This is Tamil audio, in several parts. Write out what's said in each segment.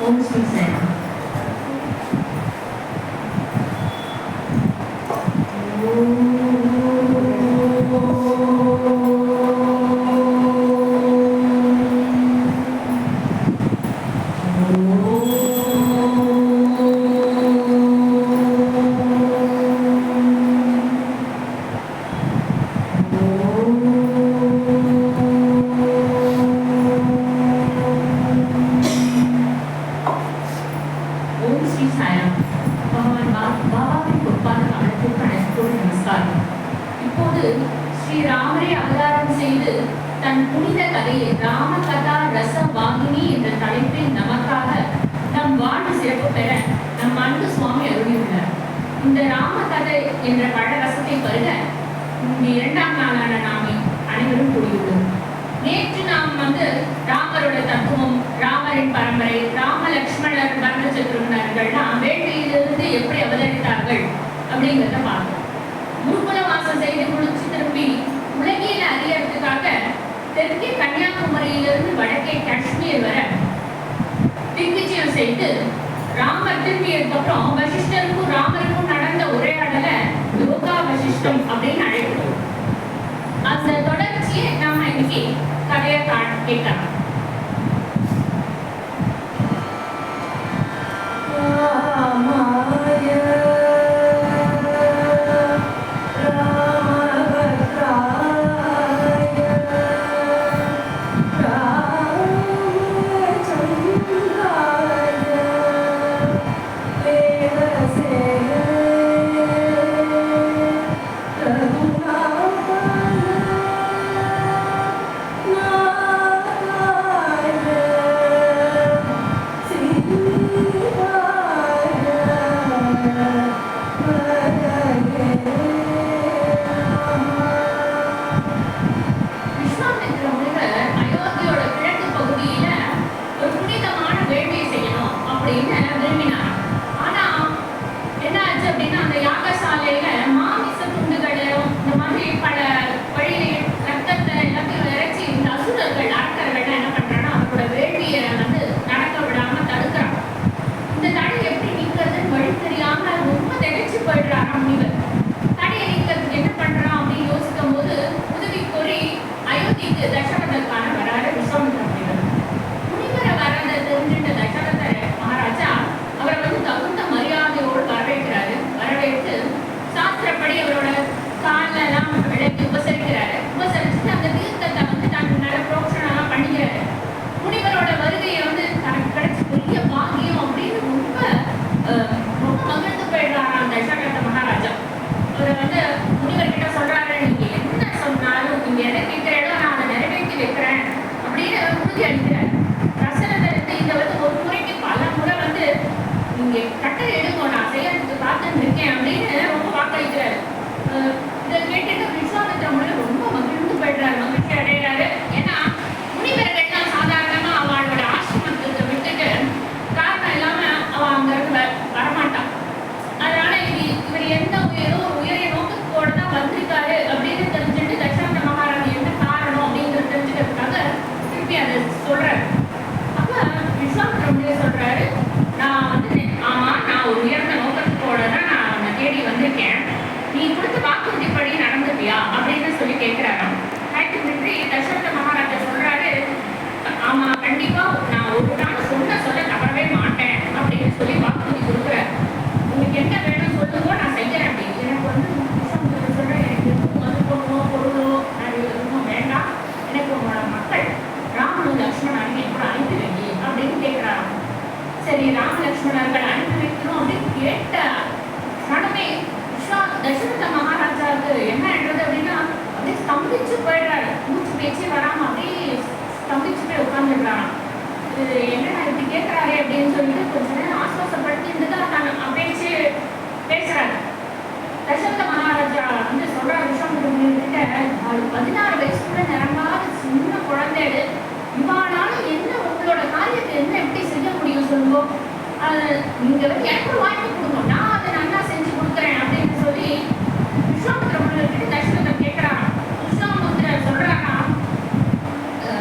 ஓம் ஸ்ரீ சாய்ராம்.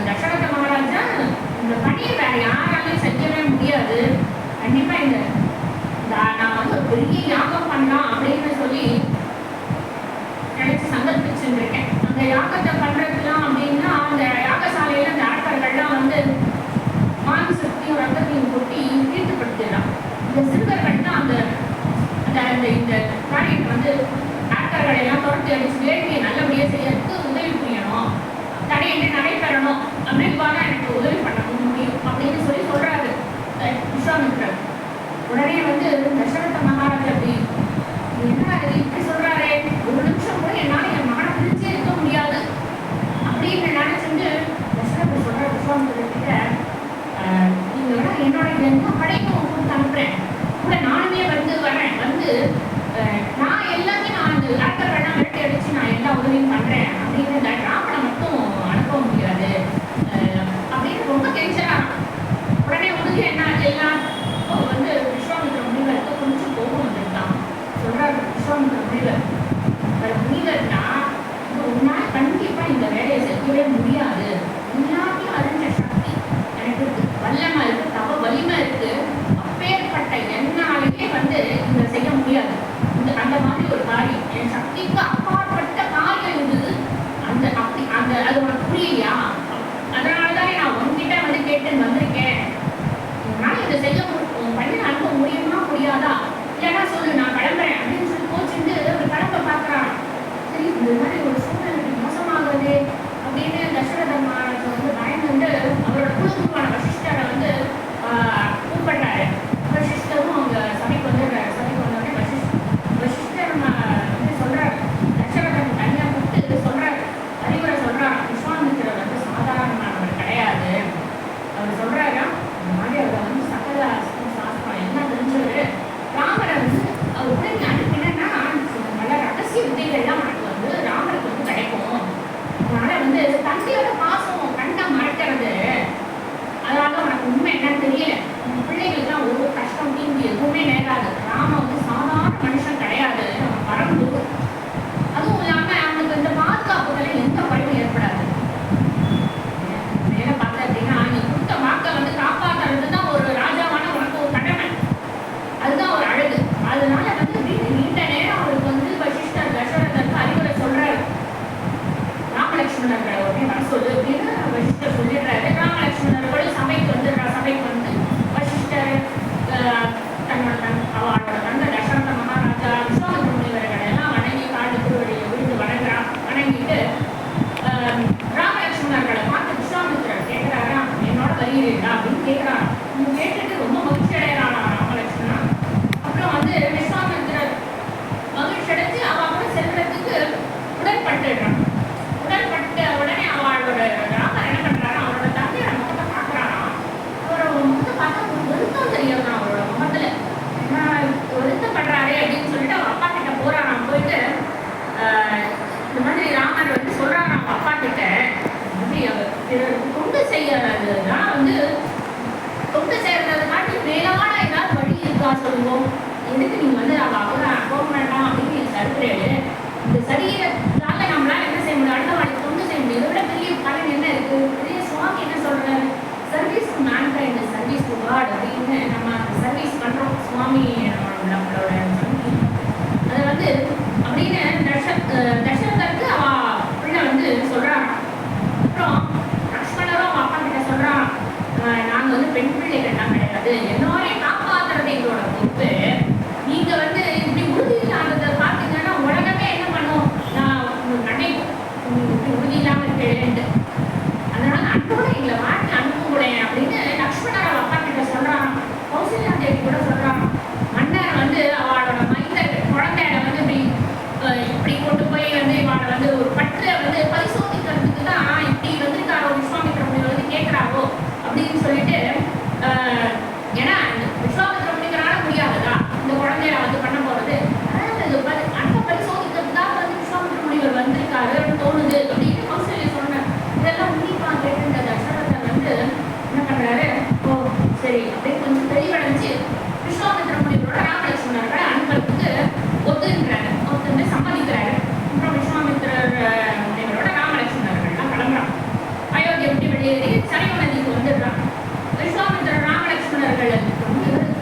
தசரத மகாராஜா இந்த பணியை வேற யாராலையும் செய்யவே முடியாது. எல்லா படையும் கொடுத்து அனுப்புறேன், கூட நானுமே வரேன், நான் எல்லாமே நான் அந்த லேட்டர் விரட்டி அடிச்சு நான் எல்லா உதவியும் பண்றேன் அப்படின்னு இந்த ராமனை மட்டும் அனுப்ப முடியாது அப்படின்னு ரொம்ப டென்ஷனா. உடனே உதவி என்ன எல்லாம் விஸ்வாமித்திர முனிவருக்கு கொஞ்சம் கோபம் வந்துருக்கான். சொல்றாரு விஸ்வாமித்திர முனிவர், முனிவர்னா உன்னால் கண்டிப்பா இந்த வேலையை செய்யவே முடியாது, எல்லாத்தையும் அறிஞ்ச சக்தி எனக்கு இருக்கு, வல்லமை இருக்கு, தவ வலிமை இருக்கு, அப்பேற்பட்ட என்னாலேயே இதை செய்ய முடியாது. அந்த மாதிரி ஒரு காரியம் என் சக்திக்கு அப்பாற்பட்ட காரியம் இருந்தது. அது உனக்கு புரியலையா? அதனாலதான் நான் உன்கிட்ட கேட்டு வந்திருக்கேன். உன்னால இதை செய்ய பண்ணி அனுப்ப முடியுமா முடியாதா? இல்லைன்னா சொல்லு, நான் கிளம்புறேன் அப்படின்னு சொல்லி கோச்சுட்டு ஒரு கிளம்ப பார்க்கறான். சரி, இந்த மாதிரி ஒரு சூழ்நிலை மோசமாகுது அப்படின்னு தசரதன் மகாராஜ் பயந்து அவரோட குழுவான வசிஷ்டரை கூப்பிடுறாரு. வசிஷ்டரும் அவங்க சபைக்கு வந்துடுறாரு. சபைக்கு வந்தோடனே வசிஷ்டர் சொல்றாரு, தசரதன் தனியா கூப்பிட்டு சொல்றாரு, அறிவுரை சொல்றாரு, விஸ்வாமித்திரர் சாதாரணமானவர் கிடையாது. அவர் சொல்றாரு, இந்த மாதிரி அவர் சகல சாஸ்திரம் என்ன தெரிஞ்சவர், ராமரை அவர் கூட நீ அனுப்பினா பல ரகசிய விதைகள்லாம் உனக்கு ராமருக்கு கிடைக்கும். அதனால தந்தையோட பாசம் கண்ணை மறைக்கிறது, அதனால உனக்கு உண்மை என்னன்னு தெரியல. உன் பிள்ளைகளுக்குலாம் ஒரு கஷ்டம் தீங்கு எதுவுமே நேராது. ராம சாதாரண மனுஷன் கிடையாது, அவன் பரம்பு. அதுவும் இல்லாம அவனுக்கு இந்த பாதுகாப்புகளை எந்த பழிவும் ஏற்படாது. நேரம் பார்த்த அப்படின்னா நீ கொடுத்த வாக்கை காப்பாற்றுறதுதான் ஒரு ராஜாவான உனக்கு ஒரு கடமை, அதுதான் ஒரு அழகு. அதனால நீண்ட நேரம் அவருக்கு வசிஷ்டர் தசரதற்கு அறிவுரை சொல்றாரு. ராமலட்சுமணர்களை உடனே வர சொல்லு அப்படின்னு வசிஷ்டர் சொல்லிடுறாரு. ராமலட்சுமணர்கள் சபைக்கு சபைக்கு வசிஷ்டர் அவளோட தந்தை தசரத மகாராஜா விஸ்வாமித்திர முனிவர்கள் எல்லாம் வணங்கி காடு திருவடியை விழுந்து வணங்கிட்டு ராமலட்சுமணர்களை பார்த்து விஸ்வாமித்திரர் கேட்கிறாரா, என்னோட வருகிறீர்களா அப்படின்னு கேட்கிறாரா. கேட்டுட்டு ரொம்ப மகிழ்ச்சி அடைகிறாரா ராமலட்சுமணா. அப்புறம் விஸ்வாமித்திரர் மகிழ்ச்சி அடைஞ்சு அவ செல்றதுக்கு உடன்பட்டுடுறான். உடன்பட்ட உடனே அவளோட ராமர் என்ன பண்றாரா, அவரோட தந்தையோட முகத்தை பார்க்கறாராம். அவரோட முகத்தை பார்த்தா ஒரு வருத்தம் தெரியும் அவரோட முகத்துல, என்ன வருத்தப்படுறாரே அப்படின்னு சொல்லிட்டு அவர் அப்பா கிட்ட போறாராம். போயிட்டு இந்த மாதிரி ராமர் சொல்றாராம் அப்பா கிட்ட, தொண்டு செய்யறதுதான் தொண்டு செய்யறது காட்டி மேலான ஏதாவது வழி இருக்கா சொல்லுவோம். எதுக்கு நீங்க அவ போக வேண்டாம் அப்படின்னு நீங்க தடுக்கிறேன். இந்த சரீரத்தால நம்மளால என்ன செய்ய முடியும், அடுத்த வாழ்க்கை தொண்டு செய்ய முடியும். இதை விட பெரிய பலன் என்ன இருக்கு? பெரிய சுவாமி என்ன சொல்றாரு, service to mankind, service to God அப்படின்னு நம்ம சர்வீஸ் பண்றோம் சுவாமி நம்மளோட அதை அப்படின்னு தசரதற்கு அவ பிள்ளை சொல்றாங்க. அப்புறம் லக்ஷ்மணரும் அவன் அப்பா கிட்ட சொல்றான், நாங்க பெண் பிள்ளைகள்லாம் கிடையாது, எல்லாரையும் காப்பாத்துறது எங்களோட பொறுப்பு. நீங்க இப்படி உறுதி இல்லாததை பார்த்தீங்கன்னா உலகமே என்ன பண்ணும், நான் நினைக்கும் இப்படி உறுதி இல்லாம இருக்கேன், அதனால அன்போட எங்களை வாழ்க்கை அனுப்புங்களேன் அப்படின்னு லக்ஷ்மணர் அவ அப்பா கிட்ட சொல்றான். கௌசல்யா தேவி கூட சொல்றான், மன்னர் அவளோட மைந்தர் குழந்தையில இப்படி கொண்டு போய் இவாளை ஒரு பற்றை பரிசோதிக்கிறதுக்கு தான் இப்படி வந்திருக்காரோ விஸ்வாமித்திர முனிவர் கேட்கிறாரோ அப்படின்னு சொல்லிட்டு, ஏன்னா விஸ்வாமித்திர முனிவரால முடியாதுதா இந்த குழந்தைய பண்ண போறது, அன்பை பரிசோதிக்கிறதுக்கு தான் விஸ்வாமித்திர முனிவர் வந்திருக்காரு தோணுது அப்படின்னு கௌசல்யா சொன்னார். இதெல்லாம் உன்னிப்பா கேட்டு தசரதர் என்ன பண்றாரு, ஓ சரி அப்படின்னு கொஞ்சம் தெளிவடைஞ்சு விஸ்வாமித்திர முனிவரோட ராமலட்சுமணர்களை அனுப்புறதுக்கு ஒத்துன்னு சம்மதிக்கிறாரு. அப்புறம் விஸ்வாமித்திரர் முனிவரோட ராமலட்சுமணர்கள்லாம் கிளம்புறான். அயோத்தியை விட்டு வெளியேறி சரையு நதிக்கு வந்துடுறான். விஸ்வாமித்திரர் ராமலட்சுமணர்கள்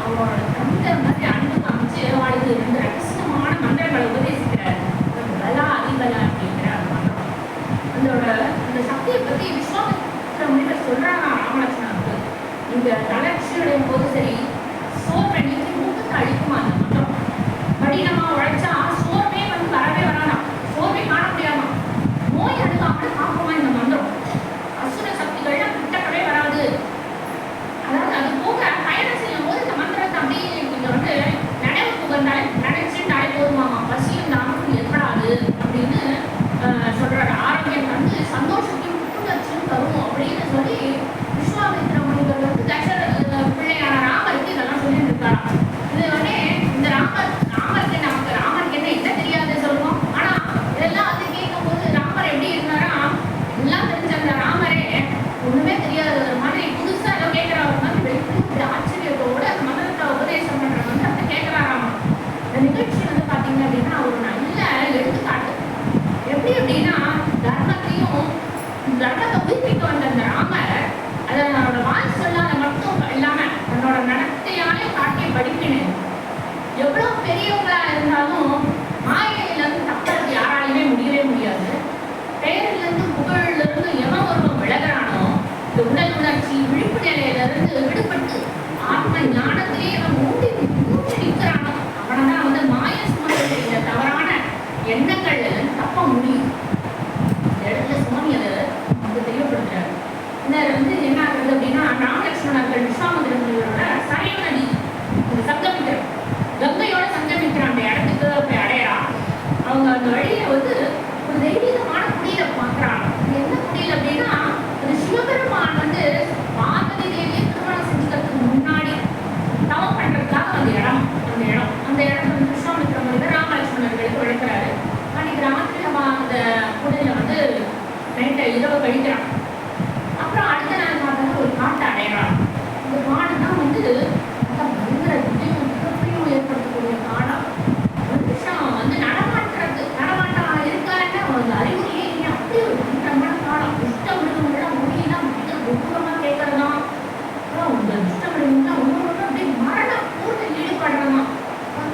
அவரோட தந்தை மாதிரி அன்பு காமிச்சு அவளுக்கு 2 ரகசியமான மந்திரங்களை உபதேசிக்கிறார். பலா அதிபலா அப்படிங்கிற மந்திரம். அந்த சக்தியை பத்தி விஸ்வாமித்திர முனிவர் சொல்றாங்க ராமலட்சுமணருக்கு, இந்த தளர்ச்சியுடைய போது சரி சோர்வை நீக்கி மூக்கத்தை அழிக்குமா அந்த மந்திரம். கடினமா உழைச்சா சோர்வே வரவே வராதாம், சோர்வை காண முடியாமா, நோய் அணுகாமல் காக்குமா இந்த மந்திரம். அசுர சக்திகள்லாம் கிட்டக்கவே வராது. அதாவது அது போக பயணம் செய்யும் போது இந்த மந்திரத்தை அப்படியே நீங்க நினைவு புகழ்ந்தாலே நினைச்சுட்டாலே போதுமாமா, பசியும் தாமம் ஏற்படாது அப்படின்னு சொல்றாரு. ஆரோக்கியம் சந்தோஷத்தையும் புத்துணர்ச்சியும் தரும் அப்படின்னு சொல்லி விஸ்வாமித்திர முனிவர் தசரத பிள்ளையான பெரியவங்களா இருந்தாலும் மாயையிலிருந்து தப்பறது யாராலையுமே முடியவே முடியாது. பெயரிலிருந்து புகழிலிருந்து எவன் ஒருவன் விலகிறானோ இந்த உடல் உணர்ச்சி விழிப்பு நிலையிலிருந்து விடுபட்டு ஆத்ம ஞானத்திலேயே அவன் மூட்டி நிற்கிறானோ அவனதான் வந்து மாய சுமந்த இந்த தவறான எண்ணங்கள் தப்ப முடியும். இந்த இடத்துல சுவாமி அதை வந்து தெளிவுபடுத்துறாரு. இந்த வந்து என்ன ஆகுது அப்படின்னா, ராமலட்சுமணர்கள் விஸ்வாமித்திரர்களோட சரையு நதி சங்கமிக்கிறார், கங்கையோட சங்கமிக்கிற அந்த இடத்துக்கு போய் அடையறான். அவங்க அந்த வழியில வந்து ஒரு தெய்வீகமான குடியில பாக்குறாங்க. என்ன குடியில் அப்படின்னா, அது சிவபெருமான் வந்து பார்வதி தேவியை திருமணம் செஞ்சுக்கிறதுக்கு முன்னாடி தவம் பண்றதுக்காக அந்த இடம் அந்த இடம் வந்து விஸ்வாமித்திர முனிவர் ராமலட்சுமணர்களுக்கு விளக்குறாரு. அன்னைக்கு ராத்திரி அந்த குடியில வந்து நைட்டை இரவு கழிக்கிறான். அப்புறம் அடுத்த நாள் பார்த்தா ஒரு காட்டை அடையறான். இந்த காடு தான் வந்து பயங்கர மிகப்பெரிய ஏற்படுத்தக்கூடிய காடா. ஒரு விஷயம் வந்து நடமாட்டம் இருக்கான்னு அவங்க அறிகுறியே இல்லை. அப்படியே ஒரு பயங்கரமான காலம். இஷ்டம் விடுவங்களாம் மொழியெல்லாம் மிக கொடூரமா கேட்கறதான். அப்புறம் உங்க இஷ்டம் விடுவங்களாம் ஒவ்வொரு அப்படியே மரண பூர்த்தி ஈடுபடுறதான்.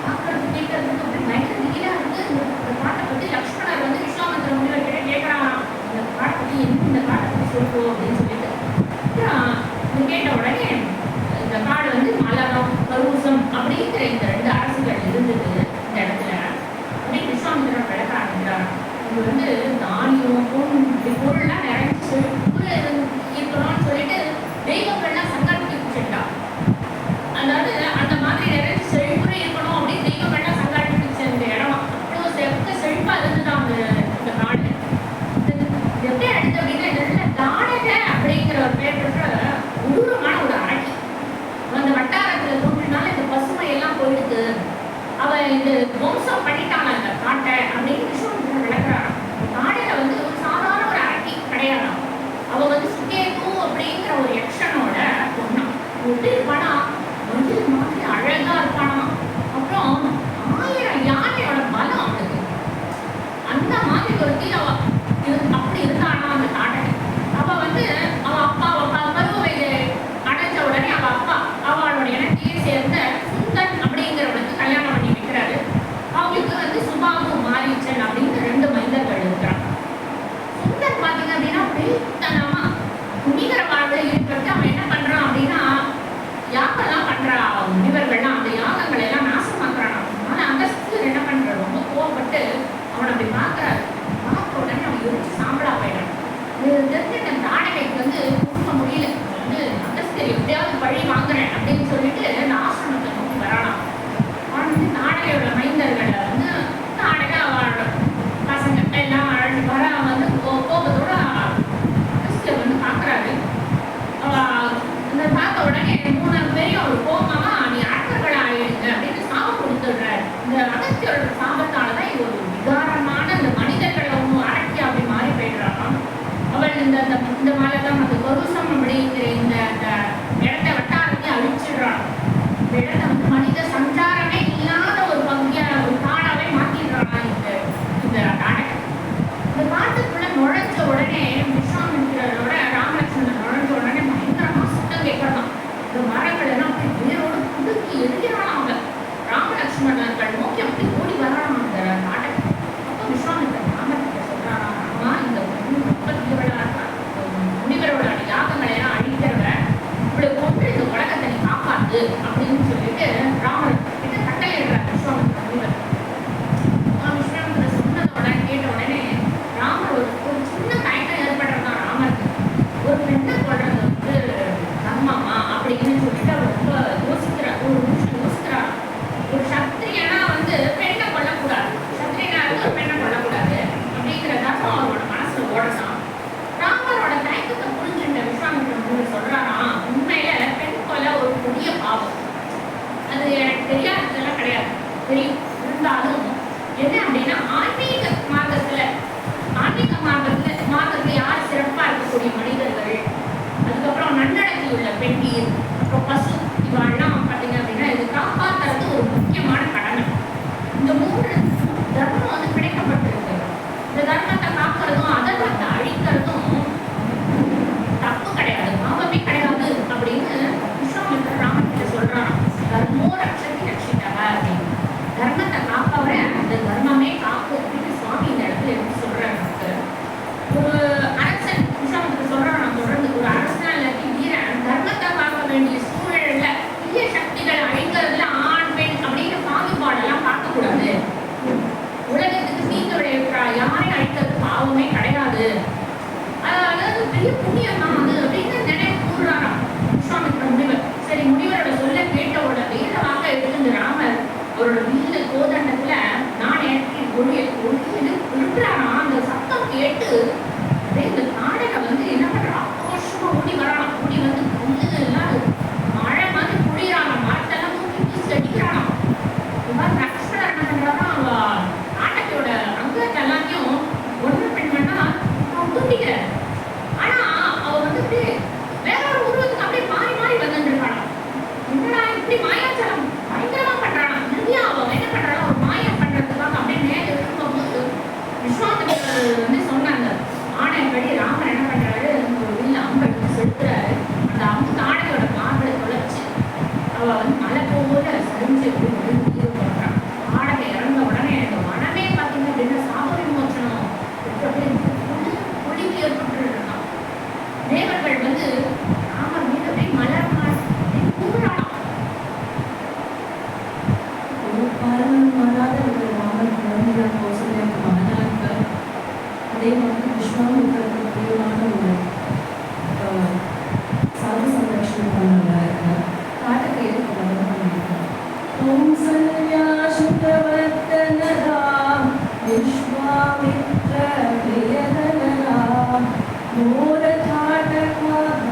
பார்க்கறது கேட்கறதுக்கு அப்படி பயங்கர நீரா இருக்கு. இந்த காட்டை பத்தி லக்ஷ்மணர் வந்து விஸ்வாமித்திர முனிவர் கிட்ட கேட்கறான், இந்த காட்டை பத்தி இந்த காட்டை பத்தி சொல்லுவோம் அப்படின்னு சொல்லிட்டு. அப்புறம் கேட்ட உடனே இந்த காடு வந்து மலரம் கருவூசம் அப்படிங்கிற இந்த 2 அரசுகள் இருந்தது இந்த இடத்துல அப்படின்னு விஸ்வாமித்திரர் விளக்க ஆரம்பிக்கிறார். இது வந்து தானியம் பொருள்லாம் நிறைஞ்சு இருக்கணும்னு சொல்லிட்டு தெய்வங்கள்லாம் சங்கல்பிச்சுட்டா. அதாவது அந்த மாதிரி நிறைஞ்சு செழிப்புரை இருக்கணும் அப்படின்னு தெய்வங்கள்லாம் சங்கல்பிச்ச இந்த இடம் அவ்வளோ செழிப்பா இருந்துதான் இந்த காடு. எப்படி அடுத்து அப்படின்னா இந்த தானக அப்படிங்கிற ஒரு பேர் பெற்ற கொடூரமான ஒரு அரக்கி. அந்த வட்டாரத்துல தோன்றினால இந்த பசுமை எல்லாம் போயிடுது, அவ இந்த வம்சம் பண்ணிட்டாங்க அந்த காட்டை அப்படின்னு விஸ்வாமித்திரர் விளக்குறாங்க. காடையில வந்து ஒரு சாதாரண ஒரு அரக்கி கிடையாது. அவ வந்து சுகேது அப்படிங்கிற ஒரு யக்ஷனோட பொண்ணா. எப்படி இருப்பானா, மஞ்சள் மாதிரி அழகா இருப்பானா. அப்புறம் 1000 யானையோட பலம் அவளுக்கு. அந்த மாதிரி ஒரு அவ அப்படி இருந்தானா அந்த காட்டை. அவ வந்து அவ அப்பா பருவ வயது அடைஞ்ச உடனே அவ அப்பா அவளோட இனத்தையே சேர்ந்த சுந்தன் அப்படிங்கிறவனுக்கு கல்யாணம் பண்ணி வைக்கிறாரு. அவங்களுக்கு வந்து சுபாவும் மாரீச்சன் அப்படின்னு 2 மைந்தர்கள் இருக்கிறாங்க. சுந்தன் பாத்தீங்க அப்படின்னா பெருத்தனமா முனிவர வாழ்வுல ஈடுபட்டு அவன் என்ன பண்றான் அப்படின்னா, யாகெல்லாம் பண்றா முனிவர்கள்லாம் அந்த யாகங்களை எல்லாம் நாசமாக்குறான். ஆனா அகஸ்தியர் என்ன பண்ற, ரொம்ப கோவப்பட்டு அவனை அப்படி பாக்குறாரு. பார்த்த உடனே அவன் எரிச்சு சாம்பலா போயிடான். தெரிஞ்சு அந்த தாடகைக்கு வந்து கொடுக்க முடியல. வந்து அகஸ்தியர் எப்படியாவது பழி வாங்குறேன் அப்படின்னு சொல்லிட்டு அந்த ஆசிரமத்தை நோக்கி வரானாம். அவன் வந்து தாடகையோட மைந்தர்களை வந்து தாடகை அவளோட பசங்க எல்லாம் வர வந்து கோபத்தோட அகஸ்தியர் வந்து பாக்குறாரு. அந்த பார்த்த உடனே 3 பேரையும் அவர் கோபமா நீ அரக்கர்களா ஆயிடுங்க அப்படின்னு சாபம் கொடுத்துடுறாரு. இந்த அகஸ்தியரோட சாபத்தாலதான் இது ஒரு விகாரமான இந்த மனிதர்கள் ஒன்றும் அரக்கி அப்படி மாறி போயிடுறாங்க. அவள் இந்த மாதிரிதான் அந்த கருசம் அப்படிங்கிற இந்த இடத்தை வட்டாரத்தை அழிச்சிடுறான். இந்த இடத்தை வந்து மனித சஞ்சாரமே இல்லாத ஒரு பகுதியா ஒரு காடாவே மாத்திடுறான் இந்த காடை. இந்த காட்டுக்குள்ள நுழைஞ்ச உடனே விஸ்வாமித்திரரோட ராமலட்சுமணன் நுழைஞ்ச உடனே பயங்கரமா சுத்தம் கேட்கறான். இந்த மரங்கள் எல்லாம் அப்படி வேரோடு குடுக்கி எரிகிறான். அவங்க ராமலட்சுமணர்கள் நோக்கி அப்படி ஓடி வரான் அந்த காட்டை. அப்போ விஸ்வாமித்திரன் ராமகிட்ட சொல்றானா, அம்மா இந்த ரொம்ப தீவிரா இருக்கா, முனிவரோட யாகங்களை எல்லாம் அழிக்கிறவ இப்படி கொண்டு இந்த உலகத்தை நீ காப்பாத்து அப்படின்னு சொல்லிட்டு ராமர் கிட்ட கட்டளையிடுறார் விஸ்வாமித்திர முனிவர். விஸ்வாமித்திர சொன்னதோட கேட்ட உடனே ராமர் ஒரு சின்ன தயக்கம் ஏற்படுறதான் ராமருக்கு. ஒரு பெண்ணை கொள்றது வந்து தர்மமா அப்படின்னு சொல்லிட்டு அவர் ரொம்ப யோசிக்கிறார். ஒரு நிமிஷம் யோசிக்கிறார். ஒரு சத்திரியனா வந்து பெண்ணை கொல்லக்கூடாது, சத்திரியனா இருந்து ஒரு பெண்ணை கொல்லக்கூடாது அப்படிங்கிறதாக்கும் அவரோட மனசுல ஓடலாம். ராமரோட தயக்கத்தை புரிஞ்சுட்ட விஸ்வாமித்திர முனிவர் சொல்றாராம், உண்மையில பெண் கொலை ஒரு கொடிய பாவம். அது எனக்கு தெரியாததெல்லாம் கிடையாது, தெரியும். இருந்தாலும் என்ன அப்படின்னா ஆன்மீக மார்க்கத்துல யார் சிறப்பா இருக்கக்கூடிய மனிதர்கள், அதுக்கப்புறம் நன்னடத்தில் உள்ள பெண்டீர், அப்புறம் பசு, இவெல்லாம் பார்த்தீங்க அப்படின்னா இது காப்பாற்றுறது ஒரு முக்கியமான கடமை. இந்த 3 தர்மம் வந்து கிடைக்கப்பட்டிருக்கு. இந்த தர்மத்தை காக்கிறதும் அதர்மத்தை அழிக்கிறதும் தப்பு கிடையாது, பாவமே கிடையாது அப்படின்னு விஸ்வாமித்திரர் ராமன் கிட்ட சொல்றான். தர்மோ ரட்சதி ரட்சிதா அப்படின்னு. இப்படி மாயாச்சாரம் பயங்கரமா பண்றானா. இறுதியா அவன் என்ன பண்றானா, ஒரு மாயம் பண்றதுக்காக அப்படியே மேல இருக்கும்போது விஸ்வாமித்திரர் வந்து சொன்னாங்க ஆணையப்படி ராமர் என்ன பண்றாரு, ஒரு வில்ல அம்பு எடுத்து செலுத்துறாரு. அந்த அம்பு தாடையோட மார்பை தொலைச்சு அவ வந்து மலை போல சரிஞ்சு எப்படி விழுந்து பண்றான். தாடகை இறந்த உடனே எனக்கு மனமே பார்த்தீங்க அப்படின்னா சாப விமோச்சனம் ஒளிவு ஏற்பட்டு இருக்கான். தேவர்கள் வந்து ராமர் மீது அப்படியே மலர் கூறாடாம். அதே மாதிரி விஸ்வாமித்திரருக்கு பிரியமான ஒரு சாது சம்ரட்சணம் பண்ணாங்க. காட்டுக்கு எதுக்கு பண்ணியிருக்காங்க. விஸ்வாமித்ர பிரியதனராம் மோர தாடகராம்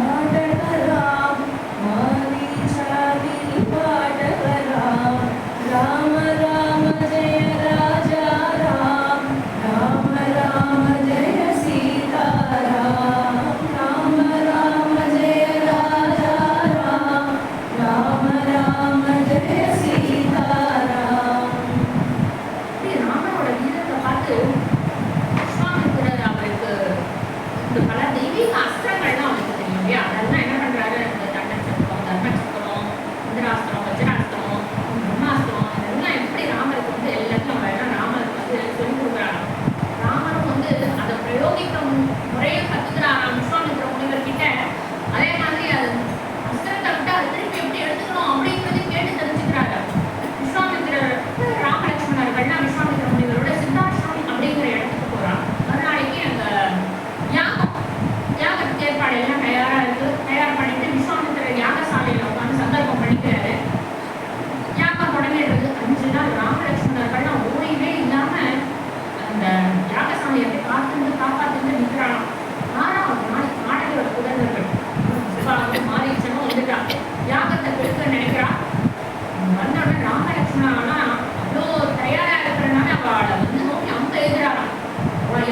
மாரீச்சாதி பாடகராம் ராம ராம ஜெய ராஜா ராம் ராம ராம ஜெய சீதாராம் ராம ராம ஜெய ராஜா ராம் ராம ராம ஜெய சீதாராம். ராமனோட வீரத்தை பார்த்து விஸ்வாமித்திரர் அவருக்கு இந்த பல தெய்வீக அஸ்திரங்கள்லாம் அவருக்கு தெரியும் இல்லையா. அதெல்லாம் என்ன பண்றாரு, இந்த தண்டச்சக்கரம், தர்மச்சக்கரம், இந்திராஸ்திரம், வஜ்ராஸ்திரம், பிரம்மாஸ்திரம், இதெல்லாம் எப்படி ராமருக்கு வந்து எல்லாத்தையும் அவங்க எல்லாம் ராமருக்கு வந்து சொல்லிக் கொடுக்குறாங்க. ராமரும் வந்து அதை பிரயோகிக்க முறையும் கத்துக்கிறாராம் விஸ்வாமித்திர முனிவர் கிட்ட. அதே மாதிரி அது அஸ்திரத்தை விட்டு அதை திருப்பி எப்படி எடுத்துக்கணும் அப்படிங்கிறதையும் கேட்டு தெரிஞ்சுக்கிறாரு. விஸ்வாமித்திரர் ராமலட்சுமணர்கள்லாம் விஸ்வாமித்திர முனிவரோட சித்தாசிரமம் அப்படிங்கிற இடத்துக்கு போறான். மறுநாளைக்கு அந்த யாகத்துக்கு ஏற்பாடு எல்லாம் தயார் பண்ணிட்டு விஸ்வாமித்திரர் யாகசாலையில உட்காந்து சங்கல்பம் பண்ணிக்கிறாரு. யாகம் தொடங்கிடுறது. 5 நாள் ராமலட்சுமணர்கள்லாம் ஓய்வே இல்லாம அந்த யாகசாலையை அப்படி காப்பாத்துட்டு நிற்கிறான். 6வது நாள் நாடகோட புதல்வர்கள் மாரீச்சனும் வந்துட்டான். யாகத்தை பெருக்க நினைக்கிறான். வந்தோடனே ராமலட்சுமணனா அவ்வளோ தயாரா இருக்கிறனால அவளை வந்து நோக்கி அம்பு எழுதுறாராம். அவள்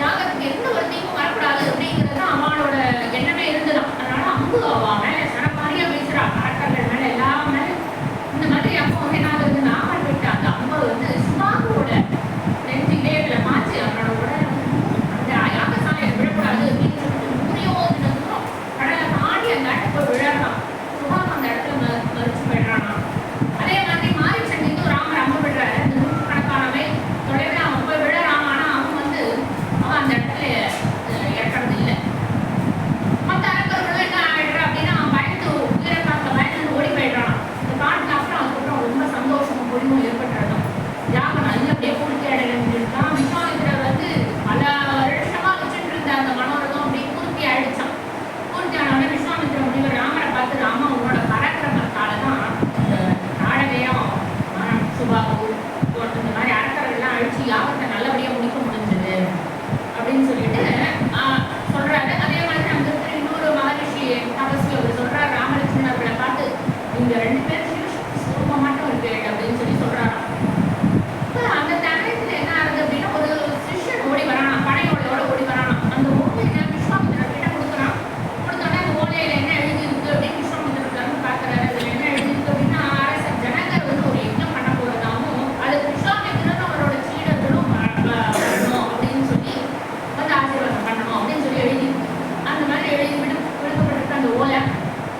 யாகத்துக்கு எந்த ஒரு தீங்கும் வரக்கூடாது அப்படிங்கிறது அவளோட எண்ணமே இருந்துதான். அதனால அம்பு அவ மேல சரமாரியா வீசுறா. அரக்கர்கள் மேல எல்லாம் மேல இந்த மாதிரி அப்போ வந்து என்ன ஆகுது, நாமல் விட்டு அந்த அம்பு வந்து சுபாவோட நெஞ்சிலே மாற்றி அவனோட அந்த யாகசாலையை விடக்கூடாது அப்படின்னு சொல்லிட்டு ஊரியோதினதும் கடலை தாண்டி அந்த இடத்துல விழறான். சுபாம் அந்த இடத்துல மறிச்சு போயிடுறானா. அதே மாதிரி மாரீச்சன் மீதும் ராமர் அம்பு விடுறாரு. அந்த நூற்றுக்கணக்கான மைல் தொலைவில் அவன் போய் விழறான். ஆனா அவன் அந்த இடத்துல இறக்கிறது இல்லை. மற்ற அரக்கர்களும் என்ன ஆயிடுறா அப்படின்னா அவன் பயந்து உயிரக்காக்க பயந்து ஓடி போயிடுறான். இந்த காட்டுக்கு அப்புறம் அதுக்கப்புறம் ரொம்ப சந்தோஷமும் பொழிவும் ஏற்பட்டுறதும் யாகம் நல்லபடியே பூர்த்தி அடைஞ்சிருக்கான். விஸ்வாமித்திரர் வந்து பல வருஷமா வச்சுட்டு இருந்த அந்த மனோரதம் அப்படி பூர்த்தி ஆயிடுச்சான். பூர்த்தி ஆனவனே விஸ்வாமித்திர முனிவர் ராமரை பார்த்து, ராமா உன்னோட பராக்கிரமத்தால தான் இந்த நாடகையும் சுபாபு இந்த மாதிரி அரக்கர்கள்லாம் அழிச்சு யாகத்தை நல்லபடியா முடிக்க முடிஞ்சது அப்படின்னு சொல்லிட்டு சொல்றாரு. அதே மாதிரி அங்க இருக்கிற இன்னொரு மகரிஷி தபஸ்வி அவர் சொல்றாரு ராமலட்சுமணர்களை பார்த்து, நீங்க 2 பேர் சிவசக்தி சுரூபம் மட்டும் இருக்கு அப்படின்னு சொல்லி சொல்றாராம். அந்த தருணத்துல என்ன ஆகுது அப்படின்னா ஒரு சிஷ்யன் ஓடி வரானா, பனையோட ஓடி வரானா. அந்த ஓலையில விஸ்வாமித்திரர் கிட்ட கொடுக்குறான். கொடுத்தோடனே அந்த ஓலையில என்ன எழுதி இருக்கு அப்படின்னு விஸ்வாமித்திரர் பார்க்கறாரு. அதுல என்ன எழுதி இருக்கு அப்படின்னா, அரசர் ஜனகர் வந்து ஒரு யஜ்ஞம் பண்ண போறதாகவும் அதுக்கு விஸ்வாமித்திரர் அவரோட சீடர்களும் வரணும் அப்படின்னு சொல்லி வந்து ஆசீர்வாதம் பண்ணணும் அப்படின்னு சொல்லி எழுதி அந்த மாதிரி எழுதி விடுக்கப்பட்டிருக்க அந்த ஓலை.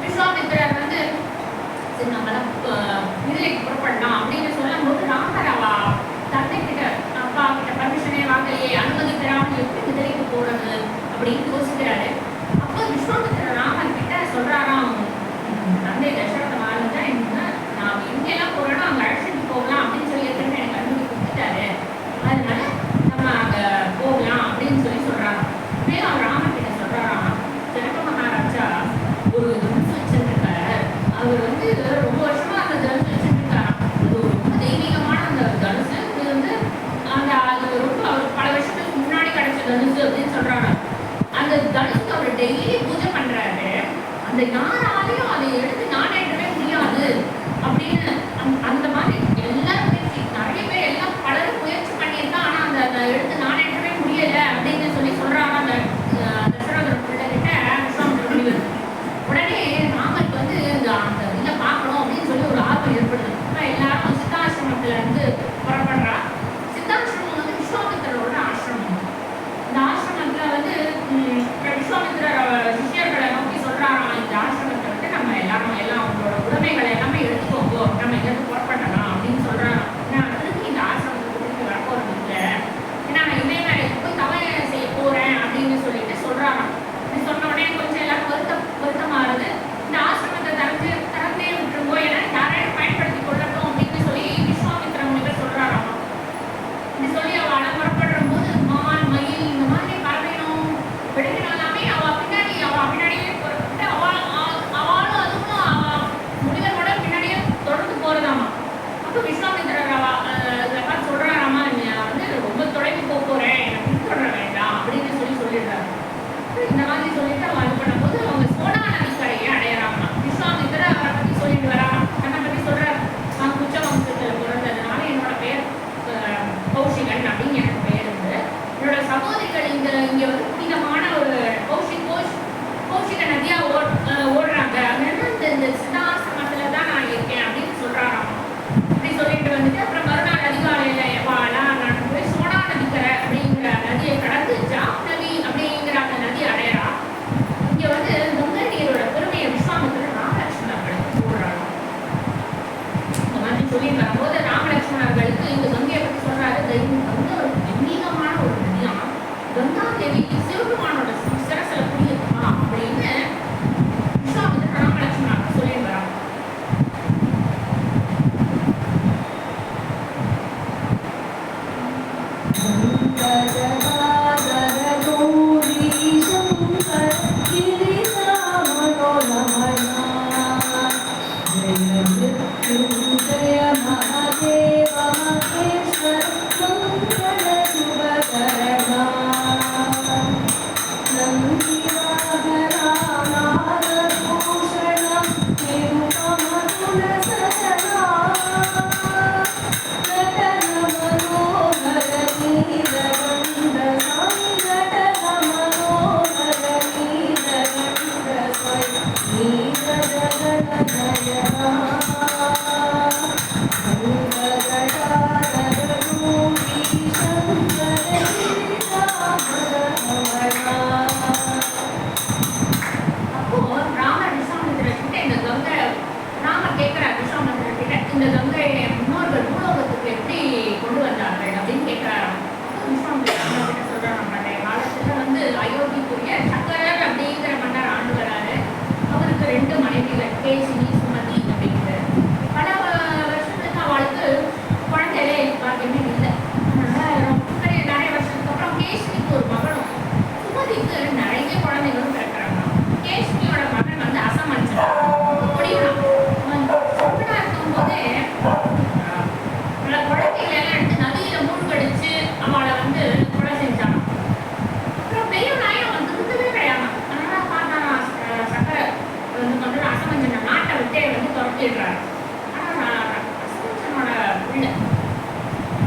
விஸ்வாமித்திரர் வந்து சரி நம்மளாம் விதிலைக்கு புறப்படலாம் அப்படின்னு சொல்லும் போது ராமர் அவ தந்தை கிட்ட அப்பா கிட்ட பர்மிஷனே வாங்கலையே, அனுமதி பெறாமல் எப்படி விதிலைக்கு போறது அப்படின்னு யோசிக்கிறாரு. அப்போ விஸ்வாமித்திரர் ராமர் கிட்ட சொல்றாராம், தந்தை தசரத மகாராஜா நான் எங்கெல்லாம் போறேனோ அங்க அழைச்சிட்டு போகலாம் அப்படின்னு சொல்லி ஏற்கனவே எனக்கு அனுமதி கொடுத்துட்டாரு. அதனால நம்ம அங்க போகலாம் அப்படின்னு சொல்லி சொல்றாங்க. மேலும் அவர் ராமர் கிட்ட சொல்றாராம், ஜனக மகாராஜா ஒரு தனுசு வச்சிருக்காரு. அவர் வந்து ரொம்ப வருஷமா அந்த தனுசு வச்சிருக்காராம். அது ரொம்ப தெய்வீகமான அந்த தனுசு. இது வந்து அது ரொம்ப பல வருஷத்துக்கு முன்னாடி கிடைச்ச தனுசு அப்படின்னு சொல்றாங்க. அந்த அப்படின்னு சொல்லிட்டு வரும்போது ராமலட்சுமணர்களுக்கு இந்த கங்கையை பற்றி சொல்றாரு. கங்கை ஒரு தெய்வீகமான ஒரு நதியாம். கங்கா தேவி சிவபெருமானோட சிரசில குடியிருக்கா அப்படின்னு விஸ்வாமித்திரர் ராமலட்சுமணர் சொல்லிட்டு வராங்க. जय महादेव महेश्वर मंगल शुभकरणा नंदिवाहना नारभूषण निरुपम गुणसजना नटन मनोहर नीलकण्ठ स्वामी नटन मनोहर नीलकण्ठ स्वामी नीलजगन्नयना இந்த கங்கையை முன்னோர்கள் பூலோகத்துக்கு எப்படி கொண்டு வந்தார்கள் அப்படின்னு கேட்கிறாராம். விஸ்வாமித்திரர் சொல்றாங்க, நம்மளுடைய காலத்துல வந்து அயோத்திக்குரிய சக்கரர் அப்படிங்கிற மன்னர் ஆண்டு வராரு. அவருக்கு 2 மனைவிகள், கேசினி, சுமதி அப்படிங்கிற. பல வருஷத்துக்கு அவளுக்கு குழந்தைகளே பாக்கியமே இல்லை. நிறைய வருஷத்துக்கு அப்புறம் கேசினிக்கு ஒரு மகனும் சுமதிக்கு நிறைய குழந்தைகளும் பிறக்கிறாங்க. கேசினியோட மகன் வந்து அசமஞ்சன் முடியலாம் இருக்கும்போதே பல குழந்தைகளை எல்லாம் எடுத்து நதியில மூழ்கடிச்சு அவளை வந்து கொலை செஞ்சாங்க. அப்புறம் பெரிய நாயை அவன் திருந்தவே கிடையாது. அதனால பார்த்தா சக்கரை வந்து அசமஞ்சன நாட்டை விட்டே வந்து துரத்திடுறாரு. ஆனா அசமஞ்சனோட பிள்ளை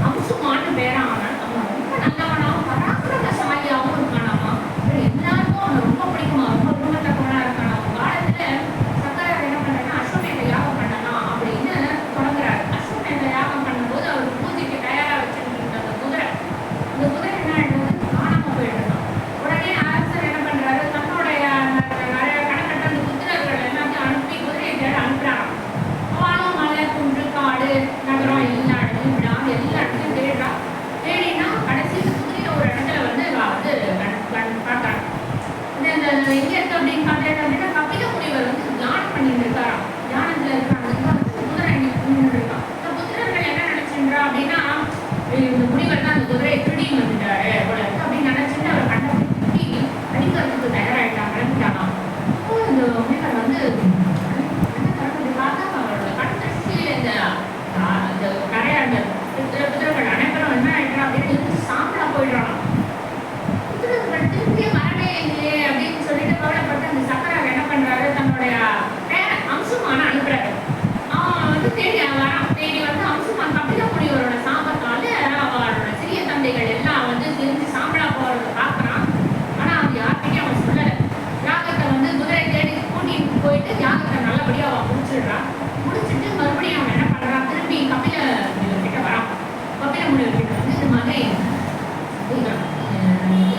அம்சுமான்னு பேரான அவன் ரொம்ப நல்லவனாவும் பராக்கிரமசாலியாகவும் இருக்கானாமா. எல்லாருக்கும் அவனை ரொம்ப பிடிக்குமா, ரொம்ப குடும்பத்தக்கவனா இருக்கானா. அவங்க காலத்துல சக்கரை என்ன பண்றேன்னா அஸ்வமேத யாகம் பண்ணலாம் அப்படின்னு தொடங்குறாரு. அஸ்வமேத யாகம் பண்ணும்போது அவர் பூஜைக்கு தயாரா வச்சுருந்த அந்த குதிரை என்ன ஆயிடுறது, காணாம போயிடுறோம். உடனே அரசர் என்ன பண்றாரு, தன்னுடைய நிறைய கணக்கட்ட அந்த புத்திரர்கள் எல்லாத்தையும் அனுப்பி குதிரையை தேட அனுப்புறாங்க. அவளும் மலை, குன்று, காடு, நகரம் எல்லா இடத்துலையும் விடாம எல்லா இடத்துலையும் தேடுறான். தேடினா கடைசியில் குதிரையை ஒரு இடத்துல வந்து பார்க்கறான். எங்க இருக்கு அப்படின்னு பார்த்தேன் அப்படின்னா கபில முனிவர் வந்து தியானம் பண்ணிட்டு இருக்காராம். தியானத்துல இருக்காங்க, குதிரை நின்று இருக்கான். புத்திரர்கள் என்ன நினைச்சுன்றா அப்படின்னா இந்த முனிவர் தான் அந்த குதிரையை திருடி வந்துட்டாரு போல இருக்கு அப்படின்னு நினைச்சுட்டு அவர் கண்ணை சுற்றி அடிக்கிறதுக்கு தயாராயிட்டாங்க, கிளம்பிட்டாலாம். அப்போ இந்த முனிவர் வந்து பார்த்தா அவரோட கண் திருஷ்டியில இந்த கரையாண்ட புத்திரர்கள் அனைவரும் என்ன ஆயிட்டா அப்படின்னு சாம்பலா போயிடுறாங்க. புத்திரர்கள் திருப்பியே வரவே இல்லையே அப்படின்னு சொல்லிட்டு கவலைப்பட்டு அந்த சக்கரர் என்ன பண்றாரு, தன்னுடைய பேரன் அம்சுமான அனுப்புறாரு. அவன் வந்து தேடி வரான். தேடி வந்து அம்சுமான் கபில முனிவரோட சாபத்தால அவரோட சிறிய தந்தைகள் எல்லாம் வந்து தெரிஞ்சு சாம்பலா போறத பார்க்கறான். ஆனா அது யார்கிட்டயும் அவன் சொல்லல. யாகத்தை வந்து குதிரை தேடி கூட்டிட்டு போயிட்டு யாகத்தை நல்லபடியா அவன் முடிச்சிடுறான். முடிச்சுட்டு மறுபடியும் அவன் என்ன பண்றான், திருப்பி கபில முனிவர் கிட்ட வரான். கபில முனிவர் கிட்ட வந்து இந்த மாதிரி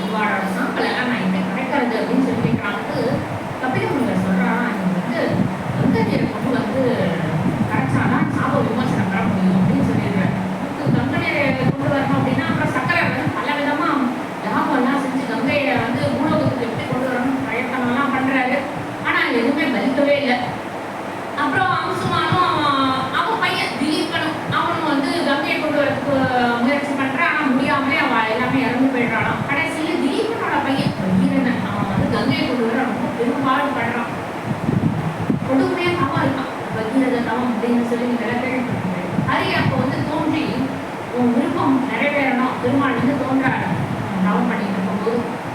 இவாளோட சாம்பல் எல்லாம் நான் எப்படி கிடைக்கிறது அப்படின்னு சொல்லி கேட்கறாங்க. கபில முனிவர் சொல்றான், நீங்க வந்து கங்கை நீரை கொண்டு வந்து கரைச்சாதான் சாப விமோசனம் பெற முடியும் அப்படின்னு சொல்லிடுறாரு. கங்கை நீரை கொண்டு வரணும் அப்படின்னா அப்புறம் சக்கரை வந்து பல விதமா யாகம் எல்லாம் செஞ்சு கங்கையை வந்து பூலோகத்துக்கு எப்படி கொண்டு வரணும் பிரயத்தனம் எல்லாம் பண்றாரு. ஆனா எதுவுமே பலிக்கவே இல்லை. அப்புறம் அம்சுமானும் அவன் பையன் திலீபனும் அவனும் வந்து கங்கையை கொண்டு வரதுக்கு முயற்சி பண்றான். ஆனா முடியாமலே அவன் எல்லாமே இறந்து போயிடுறான். கடைசியில திலீபனோட பையன் பகீரதன் அவன் வந்து கங்கையை கொண்டு வர ரொம்ப பெரும்பாடு படுறான். கொடுமையா தவம் இருக்கான். பகீரத தவம் அப்படின்னு சொல்லி நீங்க எல்லாம் கேள்விப்பட்டிருக்கீங்க. ஹரி அப்போ வந்து தோன்றி உன் விருப்பம் நிறைவேறணும், பெருமாள் வந்து தோன்றாரு தவம் பண்ணிட்டு இருக்கும்போது,